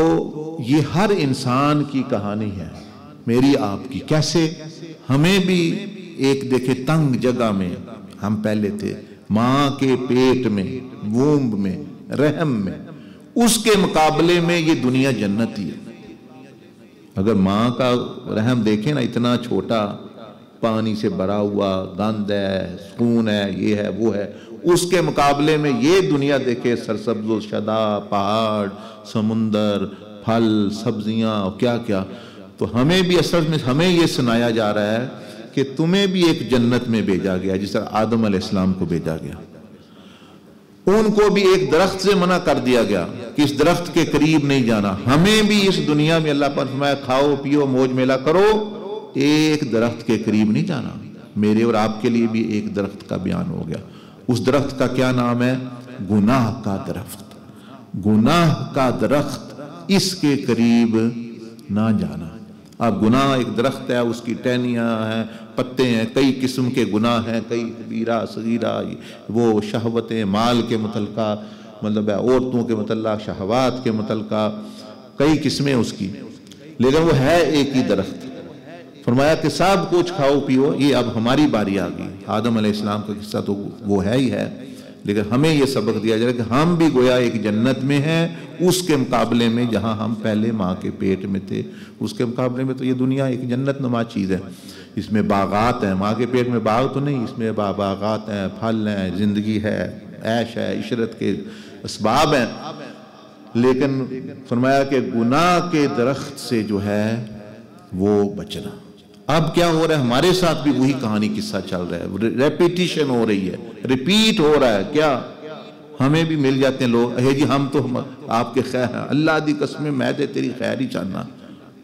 یہ ہر انسان کی کہانی ہے، میری آپ کی، کیسے ہمیں بھی ایک دیکھے تنگ جگہ میں ہم پہلے تھے، ماں کے پیٹ میں، وومب میں، رحم میں، اس کے مقابلے میں یہ دنیا جنت ہی ہے۔ اگر ماں کا رحم دیکھیں نا اتنا چھوٹا، پانی سے بھرا ہوا، گند ہے، سکون ہے، یہ ہے وہ ہے، اس کے مقابلے میں یہ دنیا دیکھے سرسبز و شدا، پہاڑ، سمندر، پھل، سبزیاں، کیا کیا، تو ہمیں بھی اصل میں ہمیں یہ سنایا جا رہا ہے کہ تمہیں بھی ایک جنت میں بھیجا گیا، جس طرح آدم علیہ السلام کو بھیجا گیا، ان کو بھی ایک درخت سے منع کر دیا گیا کہ اس درخت کے قریب نہیں جانا، ہمیں بھی اس دنیا میں اللہ پاک فرمایا کھاؤ پیو موج میلہ کرو، ایک درخت کے قریب نہیں جانا۔ میرے اور آپ کے لیے بھی ایک درخت کا بیان ہو گیا، اس درخت کا کیا نام ہے؟ گناہ کا درخت، گناہ کا درخت، اس کے قریب نہ جانا۔ اب گناہ ایک درخت ہے، اس کی ٹہنیاں ہیں، پتے ہیں، کئی قسم کے گناہ ہیں، کئی کبیرہ صغیرہ، وہ شہوتیں، مال کے متعلقہ، مطلب ہے عورتوں کے متعلق، شہوات کے متعلقہ، کئی قسمیں اس کی، لیکن وہ ہے ایک ہی درخت۔ فرمایا کہ سب کچھ کھاؤ پیو، یہ اب ہماری باری آ گئی۔ آدم علیہ السلام کا قصہ تو وہ ہے ہی ہے، لیکن ہمیں یہ سبق دیا جائے کہ ہم بھی گویا ایک جنت میں ہیں، اس کے مقابلے میں جہاں ہم پہلے ماں کے پیٹ میں تھے، اس کے مقابلے میں تو یہ دنیا ایک جنت نما چیز ہے۔ اس میں باغات ہیں، ماں کے پیٹ میں باغ تو نہیں، اس میں باغات ہیں، پھل ہیں، زندگی ہے، عیش ہے، عشرت کے اسباب ہیں، لیکن فرمایا کہ گناہ کے درخت سے جو ہے وہ بچنا۔ اب کیا ہو رہا ہے؟ ہمارے ساتھ بھی وہی کہانی قصہ چل رہا ہے، ریپیٹیشن ہو رہی ہے، ریپیٹ ہو رہا ہے۔ کیا ہمیں بھی مل جاتے ہیں لوگ، اے جی ہم تو آپ کے خیر ہیں، اللہ دی قسم میں دے تیری خیر ہی چاہنا،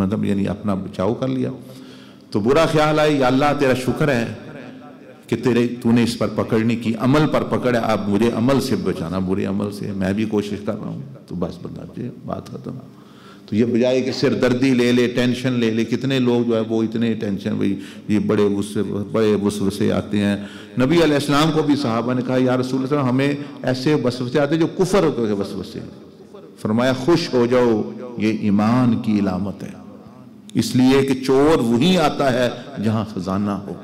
مطلب یعنی اپنا بچاؤ کر لیا. تو برا خیال آئے یا اللہ تیرا شکر ہے کہ تو نے اس پر پکڑ نہیں کی, عمل پر پکڑ ہے, آپ مجھے عمل سے بچانا, برے عمل سے میں بھی کوشش کر رہا ہوں. تو بس بندہ بات ختم. تو یہ بجائے کہ سر دردی لے لے, ٹینشن لے لے. کتنے لوگ جو ہے وہ اتنے ٹینشن, یہ بڑے وسوسے آتے ہیں. نبی علیہ السلام کو بھی صحابہ نے کہا یا رسول اللہ ہمیں ایسے وسوسے آتے جو کفر کے وسوسے. فرمایا خوش ہو جاؤ, یہ ایمان کی علامت ہے. اس لیے کہ چور وہی آتا ہے جہاں خزانہ ہو.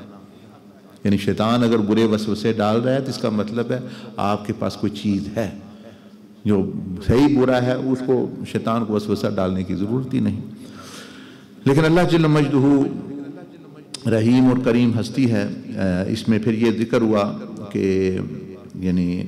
یعنی شیطان اگر برے وسوسے ڈال رہا ہے تو اس کا مطلب ہے آپ کے پاس کوئی چیز ہے. جو صحیح برا ہے اس کو شیطان کو وسوسہ ڈالنے کی ضرورت ہی نہیں. لیکن اللہ جل مجدہ رحیم اور کریم ہستی ہے. اس میں پھر یہ ذکر ہوا کہ یعنی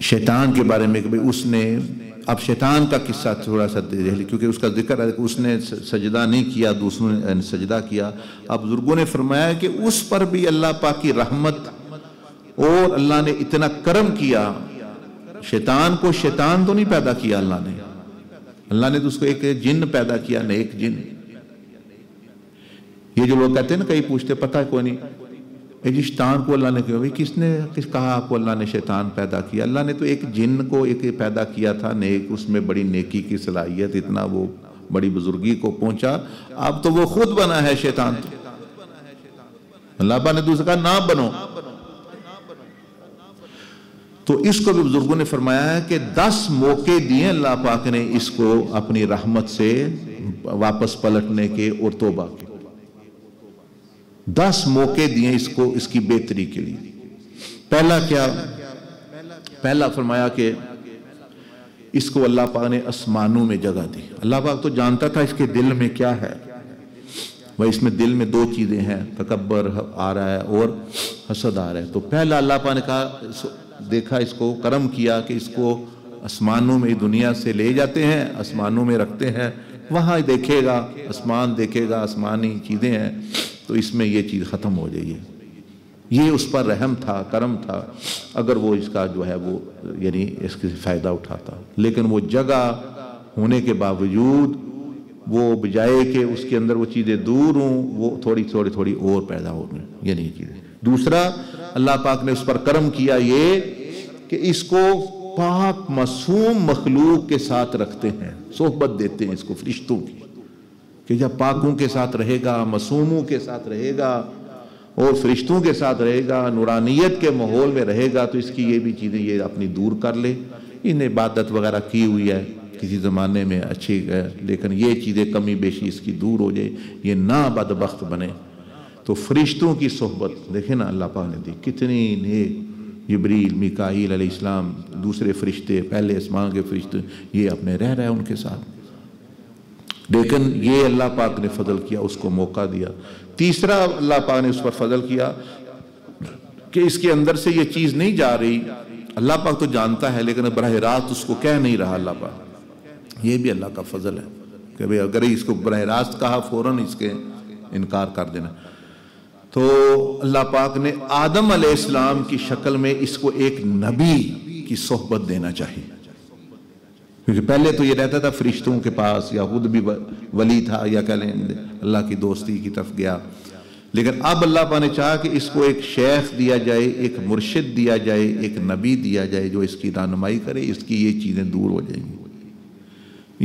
شیطان کے بارے میں کہ اس نے, اب شیطان کا قصہ تھوڑا سا کیونکہ اس کا ذکر ہے کہ اس نے سجدہ نہیں کیا, دوسروں نے سجدہ کیا. اب بزرگوں نے فرمایا کہ اس پر بھی اللہ پاک کی رحمت اور اللہ نے اتنا کرم کیا. شیطان کو شیطان تو نہیں پیدا کیا اللہ نے تو اس کو ایک جن پیدا کیا, نیک جن. یہ جو لوگ کہتے ہیں نا, کئی پوچھتے پتہ کوئی نہیں جی شیطان کو اللہ نے کیا, کس نے کہا آپ کو اللہ نے شیطان پیدا کیا؟ اللہ نے تو ایک جن کو ایک پیدا کیا تھا نیک, اس میں بڑی نیکی کی صلاحیت, اتنا وہ بڑی بزرگی کو پہنچا. اب تو وہ خود بنا ہے شیطان. اللہ نے دوسرا کہا نہ بنو. تو اس کو بھی بزرگوں نے فرمایا ہے کہ 10 موقع دیے اللہ پاک نے اس کو اپنی رحمت سے واپس پلٹنے کے اور توبہ کے. 10 موقع دیے اس کو اس کی بہتری کے لیے. پہلا کیا؟ پہلا فرمایا کہ اس کو اللہ پاک نے آسمانوں میں جگہ دی. اللہ پاک تو جانتا تھا اس کے دل میں کیا ہے. وہ اس میں دل میں 2 چیزیں ہیں, تکبر آ رہا ہے اور حسد آ رہا ہے. تو پہلا اللہ پاک نے کہا, دیکھا اس کو, کرم کیا کہ اس کو آسمانوں میں دنیا سے لے جاتے ہیں, آسمانوں میں رکھتے ہیں, وہاں دیکھے گا, آسمان دیکھے گا, آسمانی چیزیں ہیں, تو اس میں یہ چیز ختم ہو جائے. یہ اس پر رحم تھا, کرم تھا, اگر وہ اس کا جو ہے وہ یعنی اس کے فائدہ اٹھاتا. لیکن وہ جگہ ہونے کے باوجود وہ بجائے کہ اس کے اندر وہ چیزیں دور ہوں, وہ تھوڑی اور پیدا ہو گئی. یہ نہیں چیزیں. دوسرا اللہ پاک نے اس پر کرم کیا یہ کہ اس کو پاک معصوم مخلوق کے ساتھ رکھتے ہیں, صحبت دیتے ہیں اس کو فرشتوں کی, کہ جب پاکوں کے ساتھ رہے گا, معصوموں کے ساتھ رہے گا اور فرشتوں کے ساتھ رہے گا, نورانیت کے ماحول میں رہے گا, تو اس کی یہ بھی چیزیں یہ اپنی دور کر لے. ان عبادت وغیرہ کی ہوئی ہے کسی زمانے میں اچھی ہے, لیکن یہ چیزیں کمی بیشی اس کی دور ہو جائے, یہ نہ بدبخت بنے. تو فرشتوں کی صحبت دیکھیں نا اللہ پاک نے دی, کتنی نیک. جبریل, میکائیل علیہ السلام, دوسرے فرشتے, پہلے آسمان کے فرشتے, یہ اپنے رہ رہے ان کے ساتھ. لیکن یہ اللہ پاک نے فضل کیا, اس کو موقع دیا. تیسرا اللہ پاک نے اس پر فضل کیا کہ اس کے اندر سے یہ چیز نہیں جا رہی. اللہ پاک تو جانتا ہے لیکن براہ راست اس کو کہہ نہیں رہا اللہ پاک. یہ بھی اللہ کا فضل ہے کہ بھئی اگر اس کو براہ راست کہا فوراً اس کے انکار کر دینا. تو اللہ پاک نے آدم علیہ السلام کی شکل میں اس کو ایک نبی کی صحبت دینا چاہیے, کیونکہ پہلے تو یہ رہتا تھا فرشتوں کے پاس, یا خود بھی ولی تھا, یا کہہ لیں اللہ کی دوستی کی طرف گیا. لیکن اب اللہ پاک نے چاہا کہ اس کو ایک شیخ دیا جائے, ایک مرشد دیا جائے, ایک نبی دیا جائے جو اس کی رہنمائی کرے, اس کی یہ چیزیں دور ہو جائیں گی.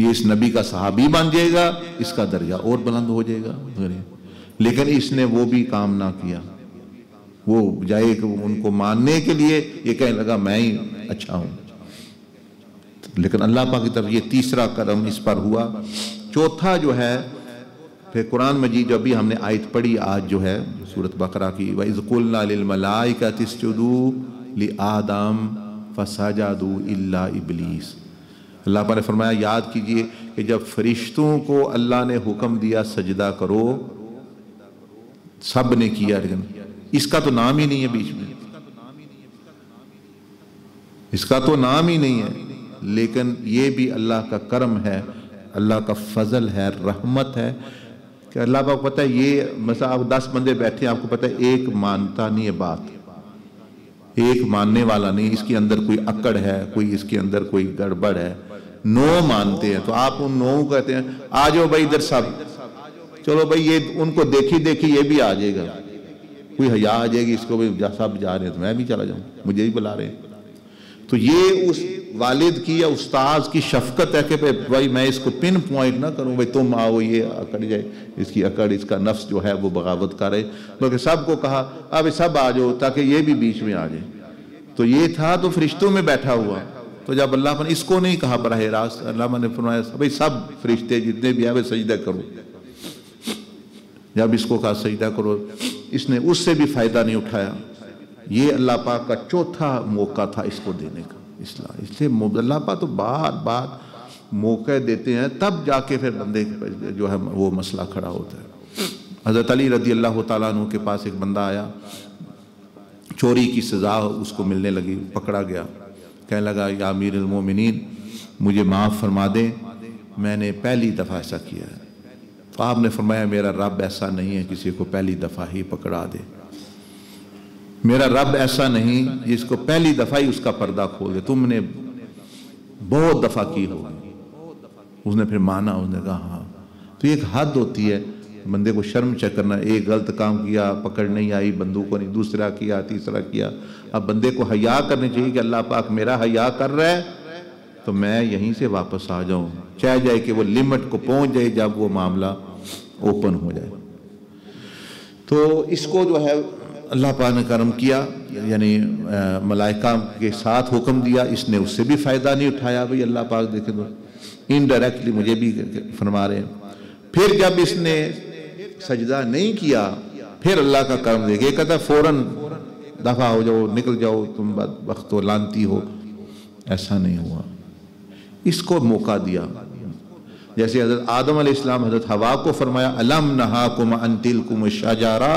یہ اس نبی کا صحابی بن جائے گا, اس کا درجہ اور بلند ہو جائے گا. لیکن اس نے وہ بھی کام نہ کیا. وہ جائے کہ ان کو ماننے کے لیے یہ کہنے لگا میں ہی اچھا ہوں. لیکن اللہ پاک کی طرف یہ تیسرا کرم اس پر ہوا. چوتھا جو ہے پھر قرآن مجید جو ابھی ہم نے آیت پڑھی آج جو ہے سورۃ بقرہ کی, وَإِذْ قُلْنَا لِلْمَلَائِكَةِ اسْجُدُوا لِآدَمَ فَسَجَدُوا إِلَّا إِبْلِيسَ. اللہ پاک نے فرمایا یاد کیجئے کہ جب فرشتوں کو اللہ نے حکم دیا سجدہ کرو, سب نے کیا, لیکن اس کا تو نام ہی نہیں ہے بیچ میں, اس کا تو نام ہی نہیں ہے. لیکن یہ بھی اللہ کا کرم ہے, اللہ کا فضل ہے, رحمت ہے کہ اللہ پاک پتہ ہے یہ مثلا آپ 10 بندے بیٹھے ہیں, آپ کو پتہ ہے ایک مانتا نہیں ہے بات, ایک ماننے والا نہیں, اس کے اندر کوئی اکڑ ہے, کوئی اس کے اندر کوئی گڑبڑ ہے, 9 مانتے ہیں تو آپ ان 9 کہتے ہیں آ جاؤ بھائی ادھر سب، چلو بھائی یہ ان کو دیکھی دیکھی یہ بھی آ جائے گا، کوئی حیا آ جائے گی اس کو بھی، سب جا رہے ہیں تو میں بھی چلا جاؤں، مجھے بھی بلا رہے ہیں۔ تو یہ اس والد کی یا استاذ کی شفقت ہے کہ بھائی میں اس کو پن پوائنٹ نہ کروں، بھائی تم آؤ یہ اکڑ جائے، اس کی اکڑ، اس کا نفس جو ہے وہ بغاوت کر رہے، بلکہ سب کو کہا اب سب آ جاؤ تاکہ یہ بھی بیچ میں آ جائے۔ تو یہ تھا تو فرشتوں میں بیٹھا ہوا، تو جب اللہ نے اس کو نہیں کہا براہ راست، اللہ نے فرمایا بھائی سب فرشتے جتنے بھی ہیں وہ سجدہ کرو، جب اس کو کہا سجدہ کرو، اس نے اس سے بھی فائدہ نہیں اٹھایا۔ یہ اللہ پاک کا چوتھا موقع تھا اس کو دینے کا، اس لیے اللہ پاک تو بار بار موقع دیتے ہیں، تب جا کے پھر بندے جو ہے وہ مسئلہ کھڑا ہوتا ہے۔ حضرت علی رضی اللہ تعالیٰ عنہ کے پاس ایک بندہ آیا، چوری کی سزا اس کو ملنے لگی، پکڑا گیا، کہنے لگا یا امیر المومنین مجھے معاف فرما دیں، میں نے پہلی دفعہ ایسا کیا ہے۔ تو آپ نے فرمایا میرا رب ایسا نہیں ہے کسی کو پہلی دفعہ ہی پکڑا دے، میرا رب ایسا نہیں جس کو پہلی دفعہ ہی اس کا پردہ کھول دے، تم نے بہت دفعہ کی ہوگی۔ اس نے پھر مانا، اس نے کہا ہاں۔ تو ایک حد ہوتی ہے بندے کو شرم چیک کرنا، ایک غلط کام کیا، پکڑ نہیں آئی، بندوق کو نہیں، دوسرا کیا، تیسرا کیا، اب بندے کو حیا کرنی چاہیے کہ اللہ پاک میرا حیا کر رہا ہے تو میں یہیں سے واپس آ جاؤں، چاہے جائے کہ وہ لمٹ کو پہنچ جائے جب وہ معاملہ اوپن ہو جائے۔ تو اس کو جو ہے اللہ پاک نے کرم کیا، یعنی ملائکہ کے ساتھ حکم دیا، اس نے اس سے بھی فائدہ نہیں اٹھایا، بھئی اللہ پاک دیکھیں تو انڈائریکٹلی مجھے بھی فرما رہے ہیں۔ پھر جب اس نے سجدہ نہیں کیا، پھر اللہ کا کرم دیکھے، یہ کہتا فوراً دفع ہو جاؤ، نکل جاؤ، تم بدبخت و لعنتی ہو، ایسا نہیں ہوا، اس کو موقع دیا۔ جیسے حضرت آدم علیہ السلام حضرت حوا کو فرمایا الم نہاکم عن تلکم الشجرہ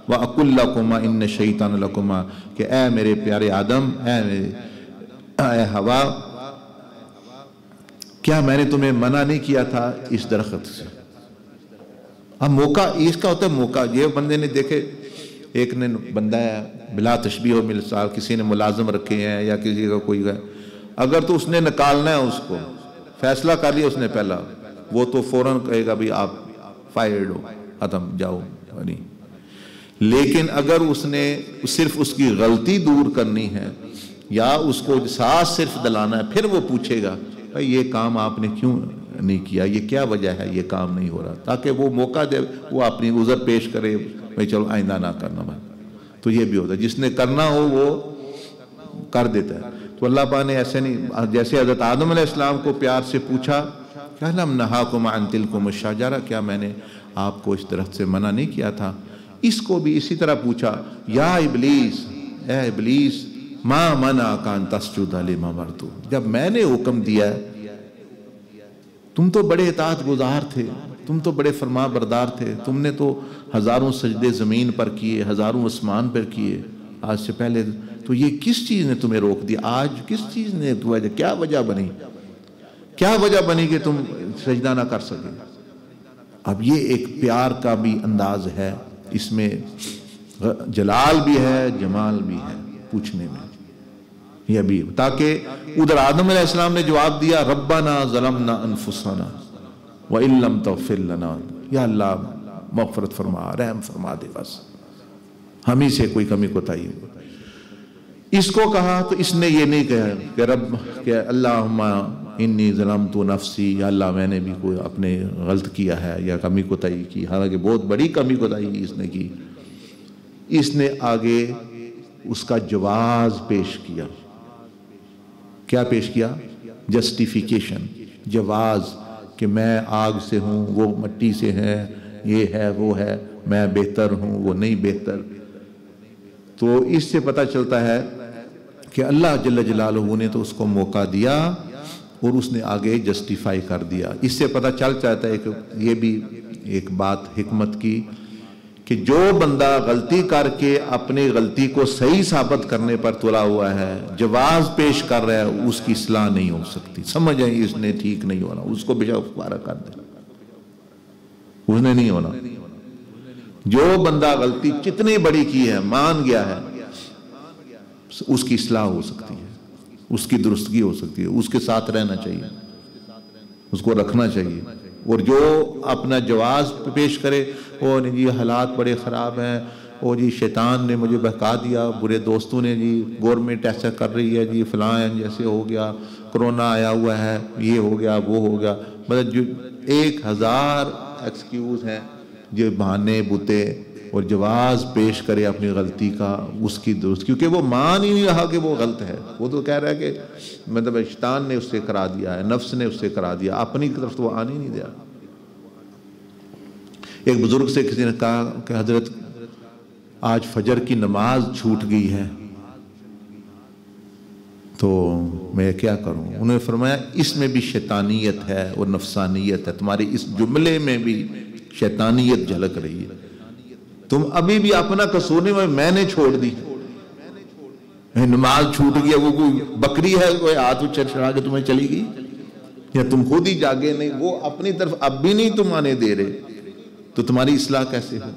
وَأَقُلْ لَكُمَا إِنَّ الشَّيْطَانَ لَكُمَا، کہ اے میرے پیارے آدم، اے حوا، کیا میں نے تمہیں منع نہیں کیا تھا اس درخت سے؟ اب موقع اس کا ہوتا ہے، موقع یہ بندے نے دیکھے، ایک نے بندہ ہے بلا تشبیہ و مثال، کسی نے ملازم رکھے ہیں یا کسی کا کوئی ہے، اگر تو اس نے نکالنا ہے اس کو، فیصلہ کر لیا اس نے پہلا، وہ تو فوراً کہے گا بھی آپ فائرڈ ہو، ختم، جاؤ نہیں۔ لیکن اگر اس نے صرف اس کی غلطی دور کرنی ہے یا اس کو ساتھ صرف دلانا ہے، پھر وہ پوچھے گا بھائی یہ کام آپ نے کیوں نہیں کیا، یہ کیا وجہ ہے یہ کام نہیں ہو رہا، تاکہ وہ موقع دے، وہ اپنی عذر پیش کرے، بھائی چلو آئندہ نہ کرنا بھائی۔ تو یہ بھی ہوتا ہے، جس نے کرنا ہو وہ کر دیتا ہے۔ تو اللہ پاک نے ایسے نہیں، جیسے حضرت آدم علیہ السلام کو پیار سے پوچھا کہ لم نہاکم عن تلکم الشجرہ، کیا میں نے آپ کو اس درخت سے منع نہیں کیا تھا، اس کو بھی اسی طرح پوچھا یا ابلیس، اے ابلیس ما منعک ان تسجد لما امرت، جب میں نے حکم دیا ہے، تم تو بڑے اطاعت گزار تھے، تم تو بڑے فرما بردار تھے، تم نے تو ہزاروں سجدے زمین پر کیے، ہزاروں آسمان پر کیے آج سے پہلے، تو یہ کس چیز نے تمہیں روک دیا، آج کس چیز نے، کیا وجہ بنی، کیا وجہ بنی کہ تم سجدہ نہ کر سکے۔ اب یہ ایک پیار کا بھی انداز ہے، اس میں جلال بھی ہے، جمال بھی ہے پوچھنے میں، یہ بھی، تاکہ ادھر آدم علیہ السلام نے جواب دیا ربنا ظلمنا انفسنا وَإِن لَمْ تَغْفِرْ لَنَا، یا اللہ مغفرت فرما، رحم فرما دے، بس ہمیں سے کوئی کمی کوتاہی ہو۔ اس کو کہا تو اس نے یہ نہیں کہا کہ رب، کہ اللہم انی ظلمت نفسی، یا اللہ میں نے بھی کوئی اپنے غلط کیا ہے یا کمی کوتاہی کی، حالانکہ بہت بڑی کمی کوتاہی اس نے کی۔ اس نے آگے اس کا جواز پیش کیا، کیا پیش کیا؟ جسٹیفیکیشن، جواز، کہ میں آگ سے ہوں، وہ مٹی سے ہے، یہ ہے وہ ہے، میں بہتر ہوں وہ نہیں بہتر۔ تو اس سے پتہ چلتا ہے کہ اللہ جل جلالہ نے تو اس کو موقع دیا اور اس نے آگے جسٹیفائی کر دیا۔ اس سے پتہ چل جاتا ہے کہ یہ بھی ایک بات حکمت کی کہ جو بندہ غلطی کر کے اپنی غلطی کو صحیح ثابت کرنے پر تلا ہوا ہے، جواز پیش کر رہا ہے، اس کی اصلاح نہیں ہو سکتی۔ سمجھ آئیں اس نے ٹھیک نہیں ہونا، اس کو بے شک پارا کر دے، اس نے نہیں ہونا۔ جو بندہ غلطی کتنی بڑی کی ہے، مان گیا ہے، اس کی اصلاح ہو سکتی ہے، اس کی درستگی ہو سکتی ہے، اس کے ساتھ رہنا چاہیے۔ اس کو رکھنا چاہیے. اور جو اپنا جواز پیش کرے وہ نہیں جی حالات بڑے خراب ہیں، وہ جی شیطان نے مجھے بہکا دیا، برے دوستوں نے، جی گورنمنٹ ایسا کر رہی ہے، جی فلاں جیسے ہو گیا، کرونا آیا ہوا ہے، یہ ہو گیا وہ ہو گیا، مطلب جو 1000 ایکسکیوز ہیں، جو بہانے بوتے، اور جواز پیش کرے اپنی غلطی کا، اس کی درست، کیونکہ وہ مان ہی نہیں رہا کہ وہ غلط ہے. وہ تو کہہ رہا ہے کہ مطلب شیطان نے اس سے کرا دیا ہے، نفس نے اس سے کرا دیا، اپنی طرف تو وہ آنے ہی نہیں دیا. ایک بزرگ سے کسی نے کہا کہ حضرت آج فجر کی نماز چھوٹ گئی ہے تو میں کیا کروں؟ انہوں نے فرمایا اس میں بھی شیطانیت ہے اور نفسانیت ہے، تمہاری اس جملے میں بھی شیطانیت جھلک رہی ہے. تم ابھی بھی اپنا قصور نہیں، میں نے چھوڑ دی، نماز چھوٹ گیا، وہ کوئی بکری ہے کوئی ہاتھ چڑھا کے تمہیں چلی گئی، یا تم خود ہی جاگے نہیں، وہ اپنی طرف اب بھی نہیں تم آنے دے رہے، تو تمہاری اصلاح کیسے ہو؟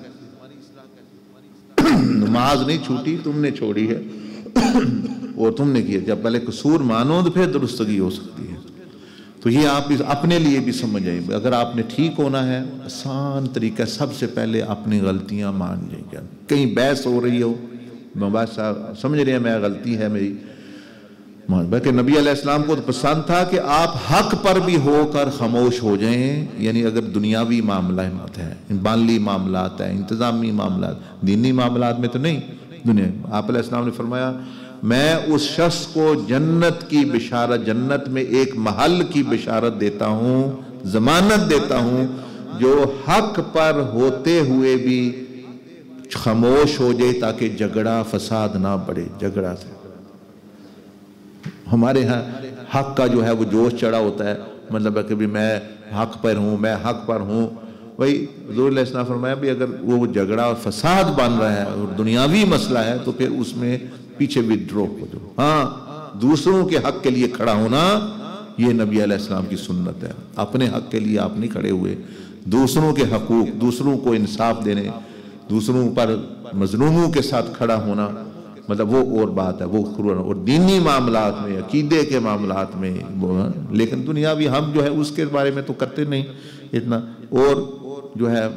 نماز نہیں چھوٹی، تم نے چھوڑی ہے اور تم نے کیا. جب پہلے قصور مانو تو پھر درستگی ہو سکتی ہے. تو یہ آپ اپنے لیے بھی سمجھیں، اگر آپ نے ٹھیک ہونا ہے آسان طریقہ، سب سے پہلے اپنی غلطیاں مان جائیں. کہیں بحث ہو رہی ہو، بس سمجھ رہے ہیں میں غلطی ہے میری، بلکہ نبی علیہ السلام کو تو پسند تھا کہ آپ حق پر بھی ہو کر خاموش ہو جائیں. یعنی اگر دنیاوی معاملات ہیں، مالی معاملات ہیں، انتظامی معاملات، دینی معاملات میں تو نہیں. دنیا آپ علیہ السلام نے فرمایا میں اس شخص کو جنت کی بشارت، جنت میں ایک محل کی بشارت دیتا ہوں، ضمانت دیتا ہوں، جو حق پر ہوتے ہوئے بھی خاموش ہو جائے تاکہ جھگڑا فساد نہ بڑھے. جھگڑا سے ہمارے ہاں حق کا جو ہے وہ جوش چڑھا ہوتا ہے، مطلب ہے کہ بھی میں حق پر ہوں، میں حق پر ہوں. وہی حضور علیہ السلام فرمایا بھی اگر وہ جھگڑا اور فساد بن رہا ہے اور دنیاوی مسئلہ ہے تو پھر اس میں پیچھے ودرو ہو جاؤ. ہاں دوسروں کے حق کے لیے کھڑا ہونا یہ نبی علیہ السلام کی سنت ہے. اپنے حق کے لیے آپ نہیں کھڑے ہوئے، دوسروں کے حقوق، دوسروں کو انصاف دینے، دوسروں پر مظلوموں کے ساتھ کھڑا ہونا، مطلب وہ اور بات ہے. وہ اور دینی معاملات میں، عقیدے کے معاملات میں، لیکن دنیاوی ہم جو ہے اس کے بارے میں تو کرتے نہیں اتنا. اور جو ہے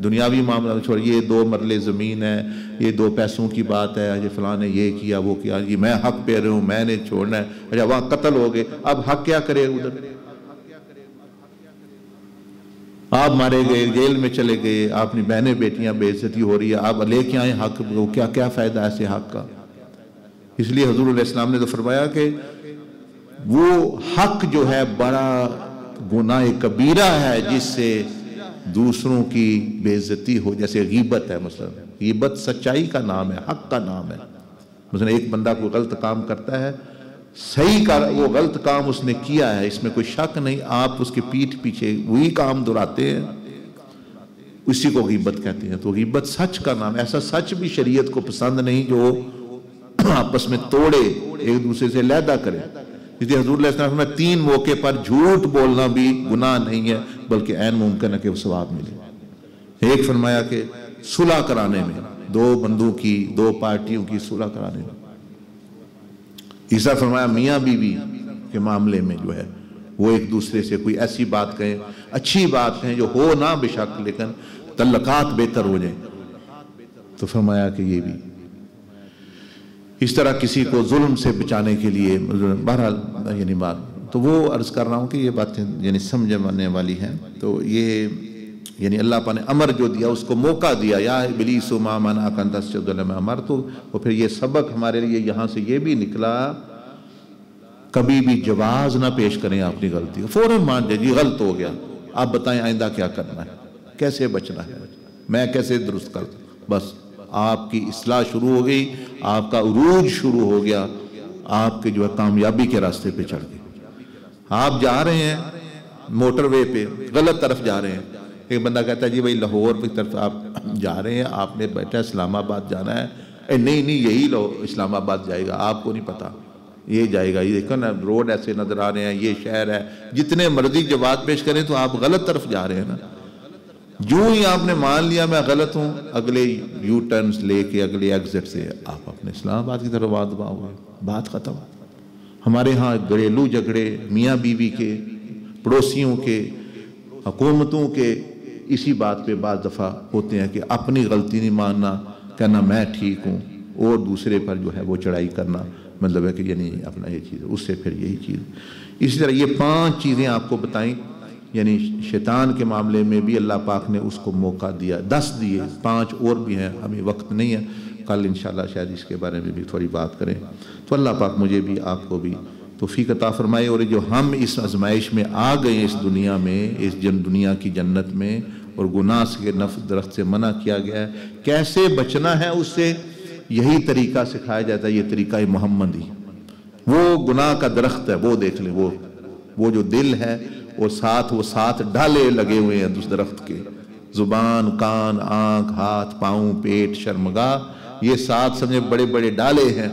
دنیاوی معاملہ چھوڑ، یہ 2 مرلے زمین ہے، یہ 2 پیسوں کی بات ہے، یہ فلاں نے یہ کیا وہ کیا، یہ میں حق پہ رہا ہوں، میں نے چھوڑنا ہے. اچھا وہاں قتل ہو گئے، اب حق کیا کرے؟ ادھر آپ مارے گئے، جیل میں چلے گئے، اپنی بہنیں بیٹیاں بے عزتی ہو رہی ہے، آپ لے کے آئیں حق، وہ کیا فائدہ ایسے حق کا؟ اس لیے حضور علیہ السلام نے تو فرمایا کہ وہ حق جو ہے بڑا گناہ کبیرہ ہے جس سے دوسروں کی بے عزتی ہو. جیسے غیبت ہے، مثلا غیبت سچائی کا نام ہے، حق کا نام ہے. مثلا ایک بندہ کوئی غلط کام کرتا ہے، صحیح وہ غلط کام اس نے کیا ہے، اس میں کوئی شک نہیں، آپ اس کے پیٹھ پیچھے وہی کام دہراتے ہیں، اسی کو غیبت کہتے ہیں. تو غیبت سچ کا نام، ایسا سچ بھی شریعت کو پسند نہیں جو آپس میں توڑے، ایک دوسرے سے علیحدہ کرے. اس لیے حضور علیہ السلام میں 3 موقع پر جھوٹ بولنا بھی گناہ نہیں ہے، بلکہ عین ممکن ہے کہ وہ ثواب ملے. ایک فرمایا کہ صلح کرانے میں، 2 بندوں کی، 2 پارٹیوں کی صلح کرانے میں. تیسرا فرمایا میاں بیوی کے معاملے میں جو ہے وہ ایک دوسرے سے کوئی ایسی بات کہیں، اچھی بات کہیں جو ہو نہ بے شک، لیکن تعلقات بہتر ہو جائیں. تو فرمایا کہ یہ بھی اس طرح کسی کو ظلم سے بچانے کے لیے، بہرحال یعنی بات تو وہ عرض کر رہا ہوں کہ یہ باتیں یعنی سمجھنے والی ہیں. تو یہ یعنی اللہ پاک نے امر جو دیا اس کو موقع دیا، یا ابلیس ما منعک ان تسجد لما امرت. تو پھر یہ سبق ہمارے لیے یہاں سے یہ بھی نکلا، کبھی بھی جواز نہ پیش کریں اپنی غلطی، فوراً مان جائیں جی غلط ہو گیا، آپ بتائیں آئندہ کیا کرنا ہے، کیسے بچنا ہے، میں کیسے درست کر دوں. بس آپ کی اصلاح شروع ہو گئی، آپ کا عروج شروع ہو گیا، آپ کے جو ہے کامیابی کے راستے پہ چڑھ گئے. آپ جا رہے ہیں موٹر وے پہ، غلط طرف جا رہے ہیں. ایک بندہ کہتا ہے جی بھائی لاہور کی طرف آپ جا رہے ہیں، آپ نے بیٹھا اسلام آباد جانا ہے. نہیں یہی اسلام آباد جائے گا، آپ کو نہیں پتا یہ جائے گا. یہ دیکھو نا روڈ ایسے نظر آ رہے ہیں، یہ شہر ہے. جتنے مرضی جواب پیش کریں تو آپ غلط طرف جا رہے ہیں نا. جو ہی آپ نے مان لیا میں غلط ہوں، اگلے یو ٹرنز لے کے اگلے ایگزٹ سے آپ اپنے اسلام آباد کی طرف بات ختم. ہمارے ہاں گھریلو جھگڑے، میاں بیوی کے پڑوسیوں کے، حکومتوں کے اسی بات پہ بعض دفعہ ہوتے ہیں کہ اپنی غلطی نہیں ماننا، کہنا میں ٹھیک ہوں، اور دوسرے پر جو ہے وہ چڑھائی کرنا، مطلب ہے کہ یعنی اپنا یہ چیز ہے، اس سے پھر یہی چیز۔ اسی طرح یہ 5 چیزیں آپ کو بتائیں، یعنی شیطان کے معاملے میں بھی اللہ پاک نے اس کو موقع دیا، 10 دیے، 5 اور بھی ہیں، ابھی وقت نہیں ہے، کل انشاءاللہ شاید اس کے بارے میں بھی تھوڑی بات کریں۔ تو اللہ پاک مجھے بھی آپ کو بھی توفیق عطا فرمائے، اور جو ہم اس آزمائش میں آ گئے اس دنیا میں، اس دنیا کی جنت میں، اور گناہ کے درخت سے منع کیا گیا ہے، کیسے بچنا ہے اس سے، یہی طریقہ سکھایا جاتا ہے، یہ طریقہ محمدی۔ وہ گناہ کا درخت ہے، وہ دیکھ لیں، وہ جو دل ہے، اور وہ 7 ڈالے لگے ہوئے ہیں اس درخت کے، زبان، کان، آنکھ، ہاتھ، پاؤں، پیٹ، شرمگاہ، یہ 7 سمجھے بڑے بڑے ڈالے ہیں،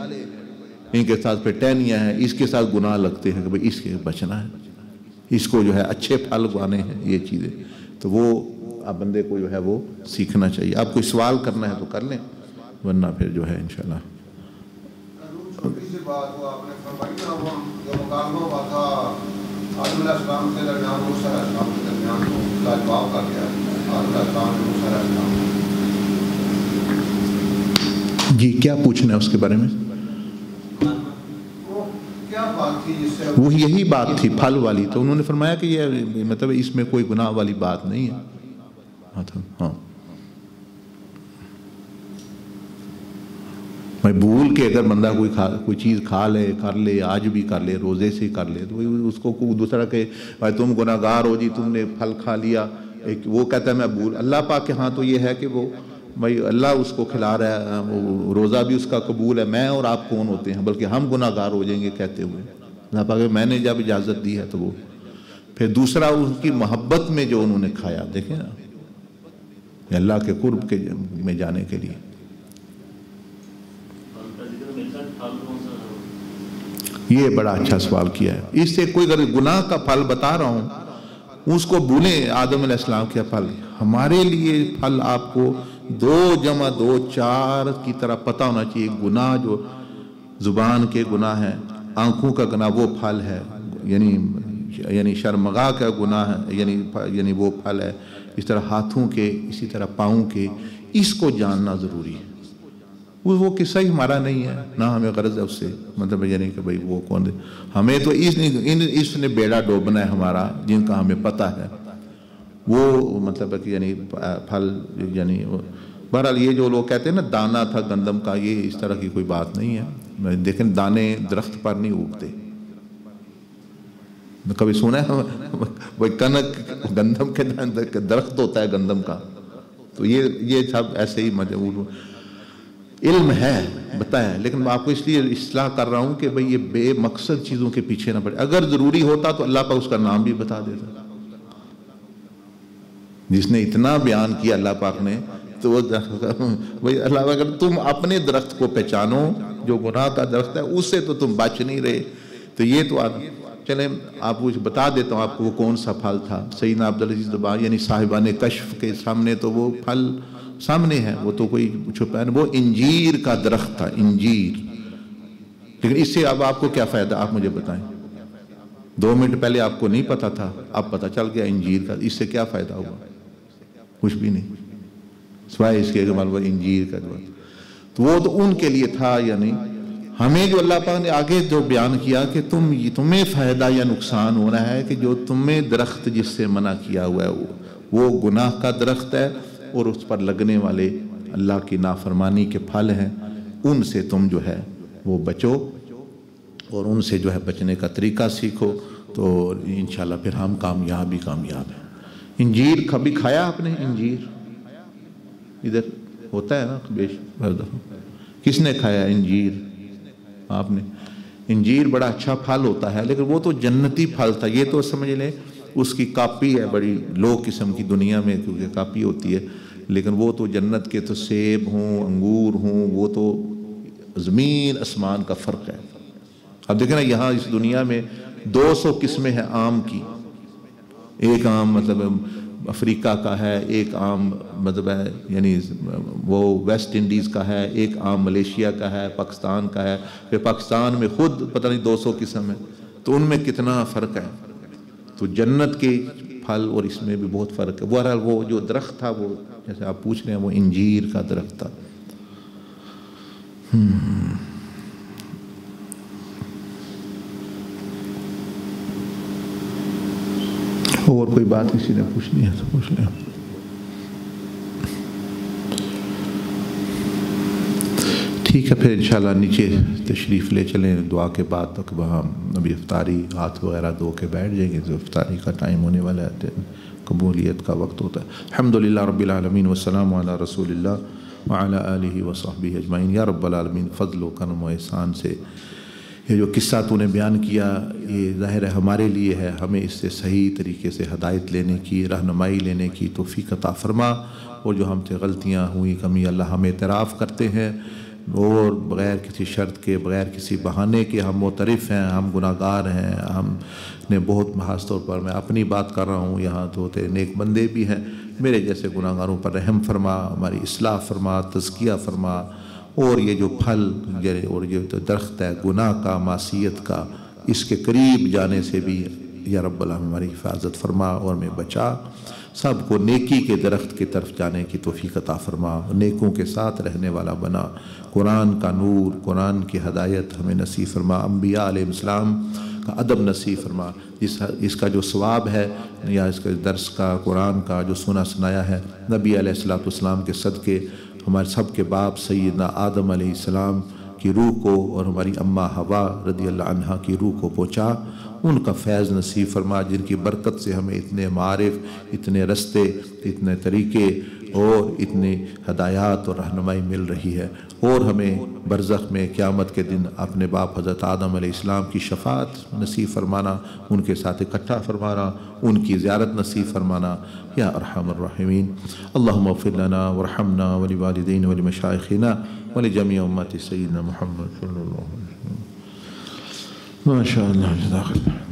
ان کے ساتھ پھر ٹہنیاں ہیں، اس کے ساتھ گناہ لگتے ہیں کہ بھئی اس کے بچنا ہے، اس کو جو ہے اچھے پھل اگانے ہیں، یہ چیزیں۔ تو وہ اب بندے کو جو ہے وہ سیکھنا چاہیے۔ آپ کوئی سوال کرنا ہے تو کر لیں، ورنہ پھر جو ہے انشاءاللہ۔ چھوٹی سی بات وہ آپ نے فرمائی نا، وہ جو مکالمہ ہوا تھا آدم علیہ السلام کے درمیان، موسیٰ علیہ السلام کے درمیان، تو لاجواب کا کیا آدم علیہ السلام نے موسیٰ علیہ السلام؟ جی کیا پوچھنا ہے اس کے بارے میں؟ وہ کیا بات تھی جس سے وہ یہی بات تھی پھل والی، تو انہوں نے فرمایا کہ یہ مطلب اس میں کوئی گناہ والی بات نہیں ہے۔ ہاں میں بھول کے اگر بندہ کوئی چیز کھا لے، کر لے، آج بھی کر لے، روزے سے کر لے، تو اس کو دوسرا کہ بھائی تم گناہ گار ہو جی، تم نے پھل کھا لیا، وہ کہتا ہے میں بھول۔ اللہ پاک کے ہاں تو یہ ہے کہ وہ بھائی اللہ اس کو کھلا رہا ہے، وہ روزہ بھی اس کا قبول ہے، میں اور آپ کون ہوتے ہیں، بلکہ ہم گناہ گار ہو جائیں گے کہتے ہوئے۔ اللہ پاک میں نے جب اجازت دی ہے تو وہ پھر دوسرا ان کی محبت میں جو انہوں نے کھایا، دیکھیں نا، اللہ کے قرب میں جانے کے لیے۔ یہ بڑا اچھا سوال کیا ہے، اس سے کوئی گناہ کا پھل بتا رہا ہوں، اس کو بھولیں۔ آدم علیہ السلام کے پھل، ہمارے لیے پھل آپ کو 2 + 2 = 4 کی طرح پتہ ہونا چاہیے۔ گناہ جو زبان کے گناہ ہیں، آنکھوں کا گناہ وہ پھل ہے، یعنی شرمگاہ کا گناہ ہے، یعنی وہ پھل ہے، اس طرح ہاتھوں کے، اسی طرح پاؤں کے، اس کو جاننا ضروری ہے۔ وہ قصہ ہی ہمارا نہیں ہے، نہ ہمیں غرض ہے اس سے، مطلب یعنی کہ بھئی وہ کون دے، ہمیں تو اس نے بیڑا ڈوبنا ہے ہمارا، جن کا ہمیں پتہ ہے وہ مطلب ہے کہ یعنی پھل، یعنی بہرحال یہ جو لوگ کہتے ہیں نا دانا تھا گندم کا، یہ اس طرح کی کوئی بات نہیں ہے۔ دیکھیں دانے درخت پر نہیں اگتے، کبھی سنا ہے وہ کنک گندم کے درخت ہوتا ہے گندم کا، تو یہ سب ایسے ہی مجبور علم ہے بتایا ہے، لیکن میں آپ کو اس لیے اصلاح کر رہا ہوں کہ بھئی یہ بے مقصد چیزوں کے پیچھے نہ پڑے۔ اگر ضروری ہوتا تو اللہ پاک اس کا نام بھی بتا دیتا، جس نے اتنا بیان کیا اللہ پاک نے، تو وہ بھئی اللہ پاک اگر تم اپنے درخت کو پہچانو جو گناہ کا درخت ہے، اس سے تو تم بچ نہیں رہے، تو یہ تو چلیں آپ کو بتا دیتا ہوں آپ کو وہ کون سا پھل تھا۔ سیدنا عبدالعزیز دباغ یعنی صاحبان کشف کے سامنے تو وہ پھل سامنے ہے، وہ تو کوئی چھپا ہے، وہ انجیر کا درخت تھا، انجیر۔ لیکن اس سے اب آپ کو کیا فائدہ، آپ مجھے بتائیں۔ 2 منٹ پہلے آپ کو نہیں پتا تھا، اب پتا چل گیا انجیر کا، اس سے کیا فائدہ ہوا؟ کچھ بھی نہیں، سوائے اس کے کہ انجیر کا درخت، تو وہ تو ان کے لیے تھا۔ یعنی ہمیں جو اللہ پاک نے آگے جو بیان کیا کہ تمہیں فائدہ یا نقصان ہونا ہے کہ جو تمہیں درخت جس سے منع کیا ہوا ہے وہ گناہ کا درخت ہے، اور اس پر لگنے والے اللہ کی نافرمانی کے پھل ہیں، ان سے تم جو ہے وہ بچو، اور ان سے جو ہے بچنے کا طریقہ سیکھو، تو انشاءاللہ پھر ہم کامیاب ہیں۔ انجیر کبھی کھایا آپ نے؟ انجیر ادھر ہوتا ہے نا ہر دفعہ، کس نے کھایا انجیر؟ آپ نے؟ انجیر بڑا اچھا پھل ہوتا ہے، لیکن وہ تو جنتی پھل تھا، یہ تو سمجھ لیں اس کی کاپی ہے، بڑی لو قسم کی دنیا میں کیونکہ کاپی ہوتی ہے، لیکن وہ تو جنت کے تو سیب ہوں، انگور ہوں، وہ تو زمین اسمان کا فرق ہے۔ اب دیکھیں نا یہاں اس دنیا میں 200 قسمیں ہیں آم کی، ایک آم مطلب افریقہ کا ہے، ایک آم مطلب ہے یعنی وہ ویسٹ انڈیز کا ہے، ایک آم ملیشیا کا ہے، پاکستان کا ہے، پھر پاکستان میں خود پتہ نہیں 200 قسم ہے، تو ان میں کتنا فرق ہے۔ تو جنت کے پھل اور اس میں بھی بہت فرق ہے۔ بہرحال وہ جو درخت تھا وہ جیسے آپ پوچھ رہے ہیں وہ انجیر کا درخت تھا۔ اور کوئی بات کسی نے پوچھنی ہے تو پوچھ لیں۔ ٹھیک ہے، پھر انشاءاللہ نیچے تشریف لے چلیں دعا کے بعد تک وہاں ابھی افطاری ہاتھ وغیرہ دھو کے بیٹھ جائیں گے، تو افطاری کا ٹائم ہونے والا ہے، قبولیت کا وقت ہوتا ہے۔ الحمدللہ رب العالمین والسلام علی رسول اللہ وعلی آلہ وصحبہ اجمعین۔ یا رب العالمین، فضل و کرم و احسان سے یہ جو قصہ تو نے بیان کیا یہ ظاہر ہے ہمارے لیے ہے، ہمیں اس سے صحیح طریقے سے ہدایت لینے کی، رہنمائی لینے کی توفیق عطا فرما، اور جو ہم سے غلطیاں ہوئی کمی اللہ ہم اعتراف کرتے ہیں، اور بغیر کسی شرط کے، بغیر کسی بہانے کے ہم معترف ہیں، ہم گناہگار ہیں، ہم نے بہت خاص طور پر میں اپنی بات کر رہا ہوں، یہاں تو ہوتے نیک بندے بھی ہیں، میرے جیسے گناہگاروں پر رحم فرما، ہماری اصلاح فرما، تزکیہ فرما، اور یہ جو پھل اور یہ درخت ہے گناہ کا، معصیت کا، اس کے قریب جانے سے بھی یا رب العالمین ہماری حفاظت فرما اور میں بچا، سب کو نیکی کے درخت کی طرف جانے کی توفیق عطا فرما، نیکوں کے ساتھ رہنے والا بنا، قرآن کا نور، قرآن کی ہدایت ہمیں نصیب فرما، انبیاء علیہ السلام کا ادب نصیب فرما، اس کا جو ثواب ہے یا اس کے درس کا، قرآن کا جو سنا سنایا ہے، نبی علیہ السلام کے صدقے ہمارے سب کے باپ سیدنا آدم علیہ السلام کی روح کو اور ہماری اماں حوا رضی اللہ عنہا کی روح کو پہنچا، ان کا فیض نصیب فرما، جن کی برکت سے ہمیں اتنے معارف، اتنے رستے، اتنے طریقے اور اتنی ہدایات اور رہنمائی مل رہی ہے، اور ہمیں برزخ میں قیامت کے دن اپنے باپ حضرت آدم علیہ السلام کی شفاعت نصیب فرمانا، ان کے ساتھ اکٹھا فرمانا، ان کی زیارت نصیب فرمانا یا ارحم الراحمین۔ اللہم اغفر لنا ورحمنا ولوالدین ولمشائخنا ولجمیع امت سیدنا محمد صلی اللہ علیہ وسلم۔ ما شاء اللہ، جزاک اللہ۔